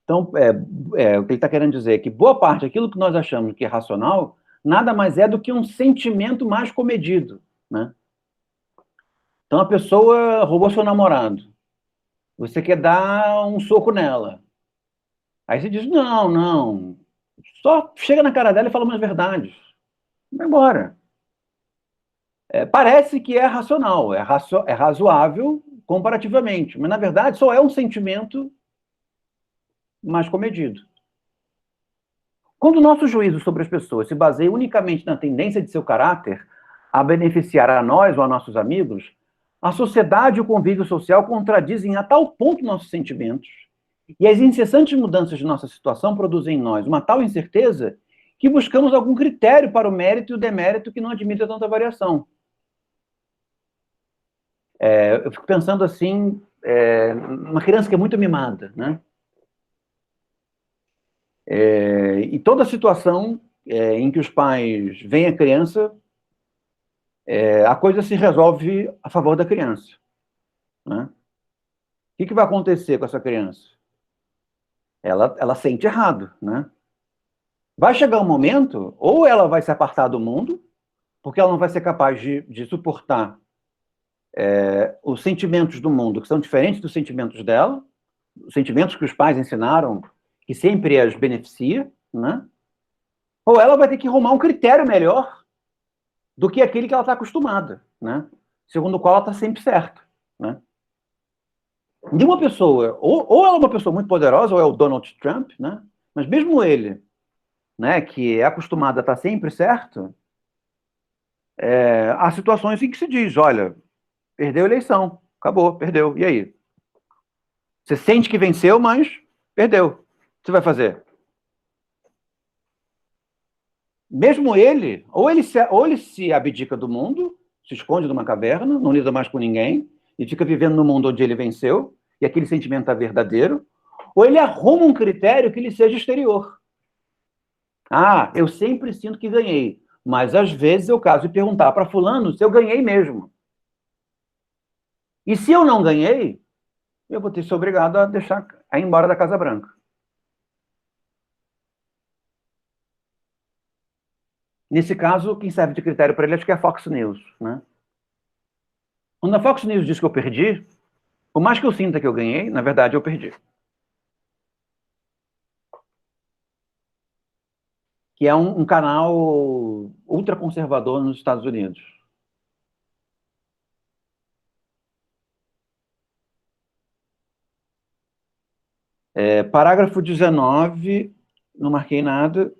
Então, o que ele está querendo dizer é que boa parte daquilo que nós achamos que é racional nada mais é do que um sentimento mais comedido, né? Então, a pessoa roubou seu namorado. Você quer dar um soco nela. Aí você diz, não. Só chega na cara dela e fala umas verdades. Vai embora. Parece que é racional, é razoável comparativamente, mas, na verdade, só é um sentimento mais comedido. Quando o nosso juízo sobre as pessoas se baseia unicamente na tendência de seu caráter a beneficiar a nós ou a nossos amigos, a sociedade e o convívio social contradizem a tal ponto nossos sentimentos, e as incessantes mudanças de nossa situação produzem em nós uma tal incerteza que buscamos algum critério para o mérito e o demérito que não admita tanta variação. Eu fico pensando assim, uma criança que é muito mimada, né? E toda situação em que os pais veem a criança, a coisa se resolve a favor da criança, né? O que vai acontecer com essa criança? Ela sente errado, né? Vai chegar um momento, ou ela vai se apartar do mundo, porque ela não vai ser capaz de suportar os sentimentos do mundo, que são diferentes dos sentimentos dela, os sentimentos que os pais ensinaram, que sempre as beneficia, né? Ou ela vai ter que arrumar um critério melhor do que aquele que ela está acostumada, né? Segundo o qual ela está sempre certa, né? De uma pessoa, ou ela é uma pessoa muito poderosa, ou é o Donald Trump, né? Mas mesmo ele, né, que é acostumado a estar sempre certo, há situações em que se diz, olha, perdeu a eleição, acabou, perdeu, e aí? Você sente que venceu, mas perdeu. O que você vai fazer? Mesmo ele, ou ele se abdica do mundo, se esconde numa caverna, não lida mais com ninguém, e fica vivendo no mundo onde ele venceu, e aquele sentimento é verdadeiro, ou ele arruma um critério que lhe seja exterior. Eu sempre sinto que ganhei, mas às vezes eu caso de perguntar para fulano se eu ganhei mesmo. E se eu não ganhei, eu vou ter que ser obrigado a ir embora da Casa Branca. Nesse caso, quem serve de critério para ele acho que é a Fox News, né? Quando a Fox News diz que eu perdi, por mais que eu sinta que eu ganhei, na verdade eu perdi. Que é um canal ultraconservador nos Estados Unidos. Parágrafo 19, não marquei nada.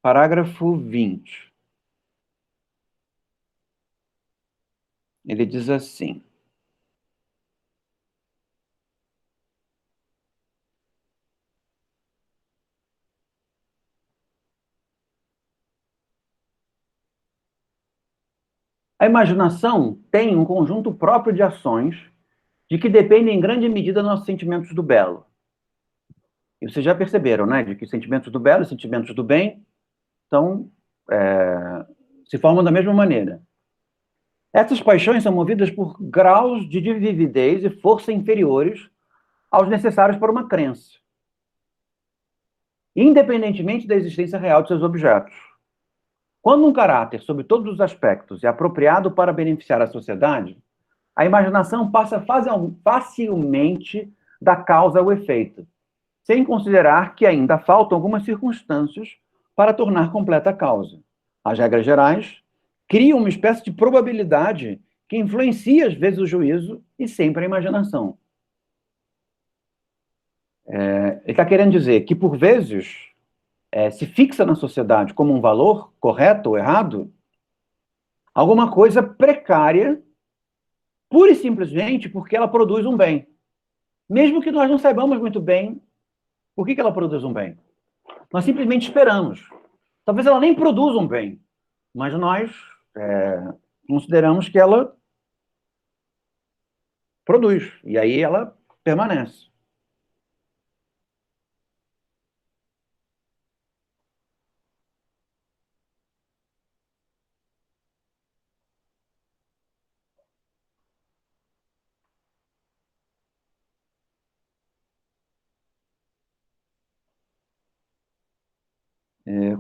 Parágrafo 20. Ele diz assim: a imaginação tem um conjunto próprio de ações de que dependem em grande medida dos nossos sentimentos do belo. E vocês já perceberam, né, de que os sentimentos do belo e sentimentos do bem se formam da mesma maneira. Essas paixões são movidas por graus de vividez e força inferiores aos necessários para uma crença, independentemente da existência real de seus objetos. Quando um caráter, sob todos os aspectos, é apropriado para beneficiar a sociedade, a imaginação passa facilmente da causa ao efeito, sem considerar que ainda faltam algumas circunstâncias para tornar completa a causa. As regras gerais criam uma espécie de probabilidade que influencia às vezes o juízo e sempre a imaginação. Ele está querendo dizer que, por vezes, se fixa na sociedade como um valor correto ou errado alguma coisa precária, pura e simplesmente porque ela produz um bem. Mesmo que nós não saibamos muito bem por que ela produz um bem. Nós simplesmente esperamos. Talvez ela nem produza um bem, mas nós consideramos que ela produz, e aí ela permanece.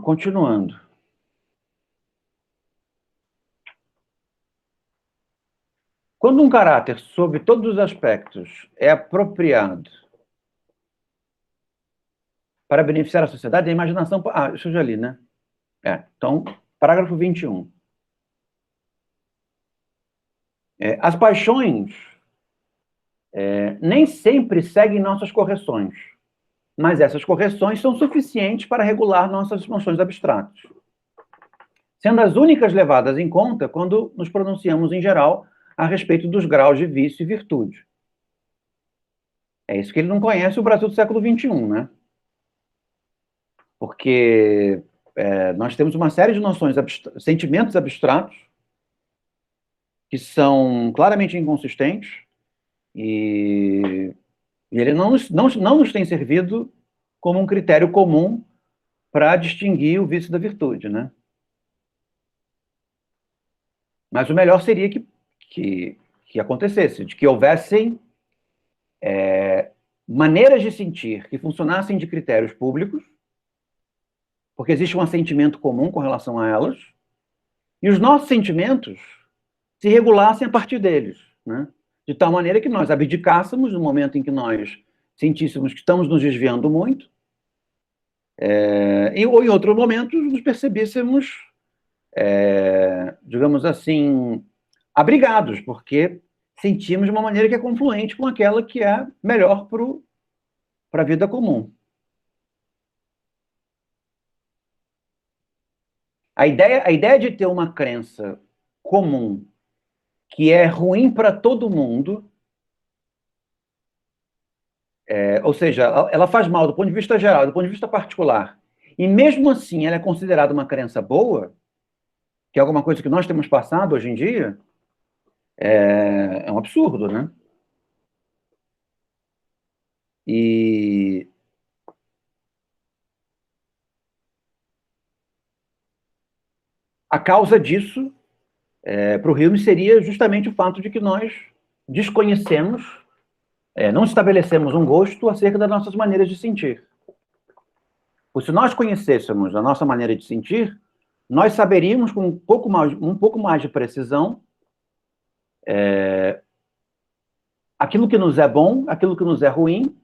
Continuando. Quando um caráter, sob todos os aspectos, é apropriado para beneficiar a sociedade, a imaginação... isso eu já li, né? Então, parágrafo 21. As paixões nem sempre seguem nossas correções, mas essas correções são suficientes para regular nossas emoções abstratas, sendo as únicas levadas em conta quando nos pronunciamos, em geral, a respeito dos graus de vício e virtude. É isso que ele não conhece o Brasil do século XXI, né? Porque nós temos uma série de noções, sentimentos abstratos, que são claramente inconsistentes, e ele não nos tem servido como um critério comum para distinguir o vício da virtude, né? Mas o melhor seria que acontecesse, de que houvessem maneiras de sentir que funcionassem de critérios públicos, porque existe um assentimento comum com relação a elas, e os nossos sentimentos se regulassem a partir deles, né? De tal maneira que nós abdicássemos no momento em que nós sentíssemos que estamos nos desviando muito, ou em outros momentos nos percebêssemos, digamos assim, abrigados, porque sentimos de uma maneira que é confluente com aquela que é melhor para a vida comum. A ideia de ter uma crença comum que é ruim para todo mundo, ou seja, ela faz mal do ponto de vista geral, do ponto de vista particular, e mesmo assim ela é considerada uma crença boa, que é alguma coisa que nós temos passado hoje em dia, é um absurdo, né? E a causa disso, para o Hume, seria justamente o fato de que nós desconhecemos, não estabelecemos um gosto acerca das nossas maneiras de sentir. Pois se nós conhecêssemos a nossa maneira de sentir, nós saberíamos com um pouco mais de precisão aquilo que nos é bom, aquilo que nos é ruim,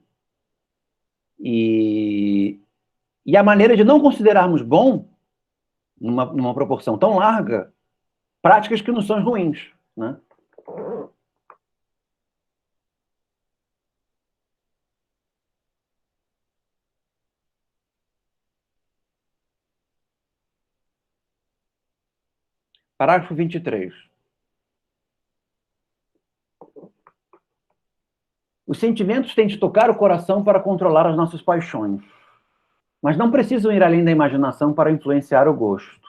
e a maneira de não considerarmos bom, numa proporção tão larga, práticas que nos são ruins, né? Parágrafo 23. Os sentimentos têm de tocar o coração para controlar as nossas paixões, mas não precisam ir além da imaginação para influenciar o gosto.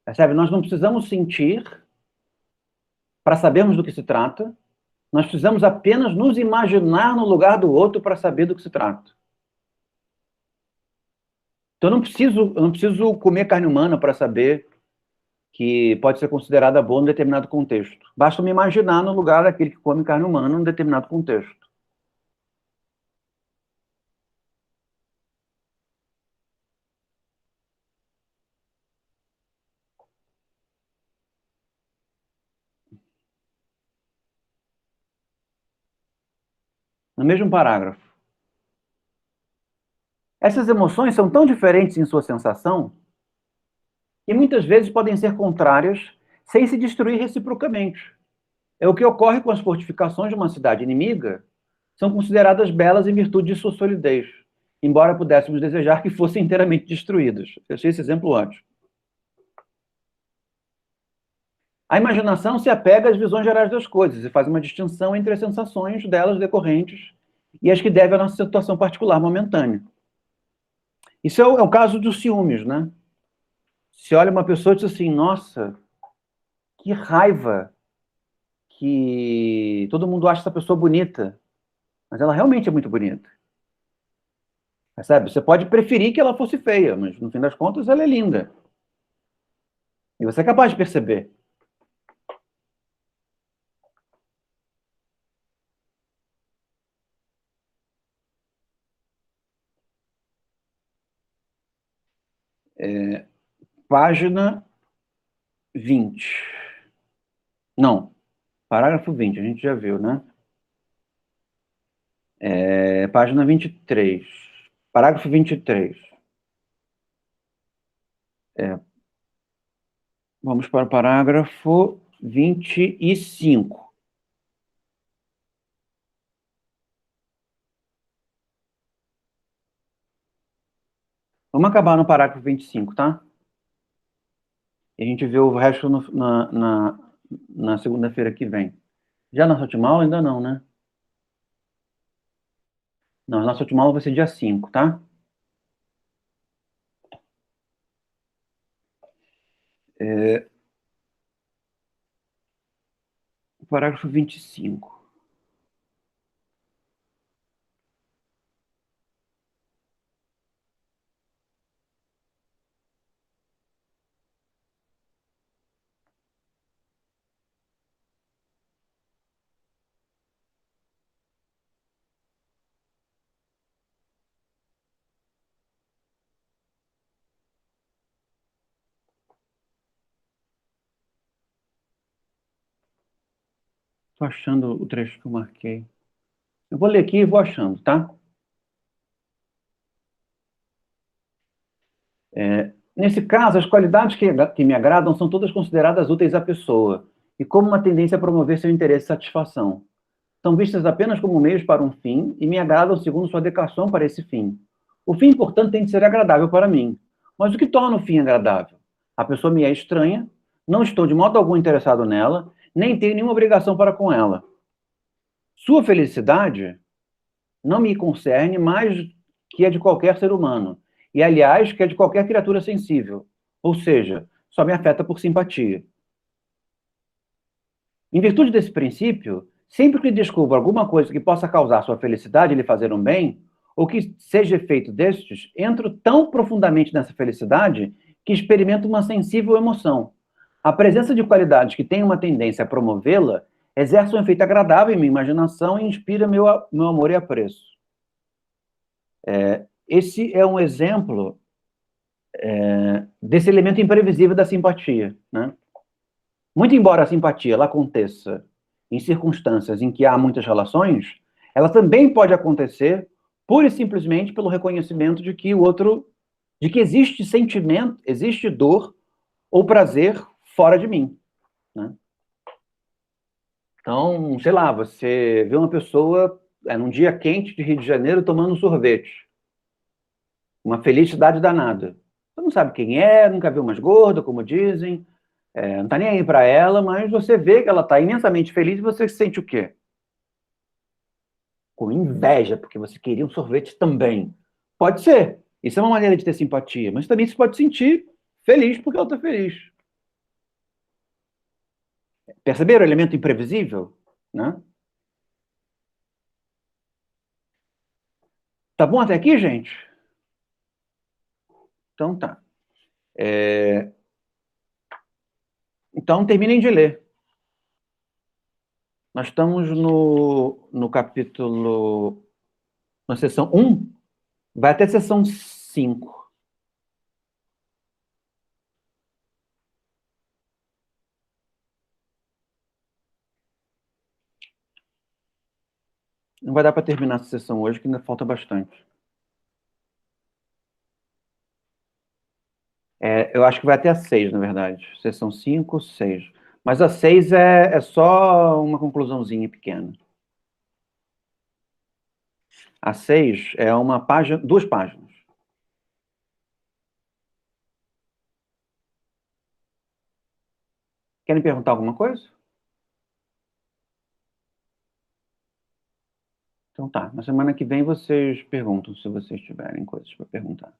Percebe? Nós não precisamos sentir para sabermos do que se trata, nós precisamos apenas nos imaginar no lugar do outro para saber do que se trata. Então eu não preciso comer carne humana para saber que pode ser considerada boa em determinado contexto. Basta me imaginar no lugar daquele que come carne humana em determinado contexto. no mesmo parágrafo. Essas emoções são tão diferentes em sua sensação que muitas vezes podem ser contrárias sem se destruir reciprocamente. É o que ocorre com as fortificações de uma cidade inimiga, são consideradas belas em virtude de sua solidez, embora pudéssemos desejar que fossem inteiramente destruídas. Eu achei esse exemplo ótimo. A imaginação se apega às visões gerais das coisas e faz uma distinção entre as sensações delas decorrentes e as que devem à nossa situação particular momentânea. Isso é o caso dos ciúmes, né? Se olha uma pessoa e diz assim, nossa, que raiva que todo mundo acha essa pessoa bonita, mas ela realmente é muito bonita. Sabe? Você pode preferir que ela fosse feia, mas no fim das contas ela é linda. E você é capaz de perceber. Página 20. Não, parágrafo 20, a gente já viu, né? Página 23. Parágrafo 23. Vamos para o parágrafo 25. Vamos acabar no parágrafo 25, tá? E a gente vê o resto na segunda-feira que vem. Já na nossa última aula? Ainda não, né? Não, a nossa última aula vai ser dia 5, tá? Parágrafo 25. Estou achando o trecho que eu marquei. Eu vou ler aqui e vou achando, tá? Nesse caso, as qualidades que me agradam são todas consideradas úteis à pessoa, e como uma tendência a promover seu interesse e satisfação. São vistas apenas como meios para um fim, e me agradam segundo sua adequação para esse fim. O fim, portanto, tem de ser agradável para mim. Mas o que torna o fim agradável? A pessoa me é estranha, não estou de modo algum interessado nela, nem tenho nenhuma obrigação para com ela. Sua felicidade não me concerne mais que a de qualquer ser humano, e aliás, que a de qualquer criatura sensível, ou seja, só me afeta por simpatia. Em virtude desse princípio, sempre que descubro alguma coisa que possa causar sua felicidade e lhe fazer um bem, ou que seja efeito destes, entro tão profundamente nessa felicidade que experimento uma sensível emoção. A presença de qualidades que têm uma tendência a promovê-la exerce um efeito agradável em minha imaginação e inspira meu amor e apreço. Esse é um exemplo desse elemento imprevisível da simpatia, né? Muito embora a simpatia ela aconteça em circunstâncias em que há muitas relações, ela também pode acontecer pura e simplesmente pelo reconhecimento de que o outro, de que existe sentimento, existe dor ou prazer fora de mim, né? Então, sei lá, você vê uma pessoa num dia quente de Rio de Janeiro tomando um sorvete, uma felicidade danada. Você não sabe quem é, nunca viu mais gorda, como dizem, não tá nem aí para ela, mas você vê que ela tá imensamente feliz e você sente o quê? Com inveja, porque você queria um sorvete também. Pode ser. Isso é uma maneira de ter simpatia, mas também você pode sentir feliz porque ela está feliz. Perceberam o elemento imprevisível? Né? Tá bom até aqui, gente? Então tá. Então terminem de ler. Nós estamos no capítulo, na seção 1, vai até a seção 5. Não vai dar para terminar essa sessão hoje, que ainda falta bastante. Eu acho que vai até a 6, na verdade. Sessão 5, 6. Mas a 6 é só uma conclusãozinha pequena. A 6 é uma página, 2 páginas. Querem perguntar alguma coisa? Então tá. Na semana que vem vocês perguntam, se vocês tiverem coisas para perguntar.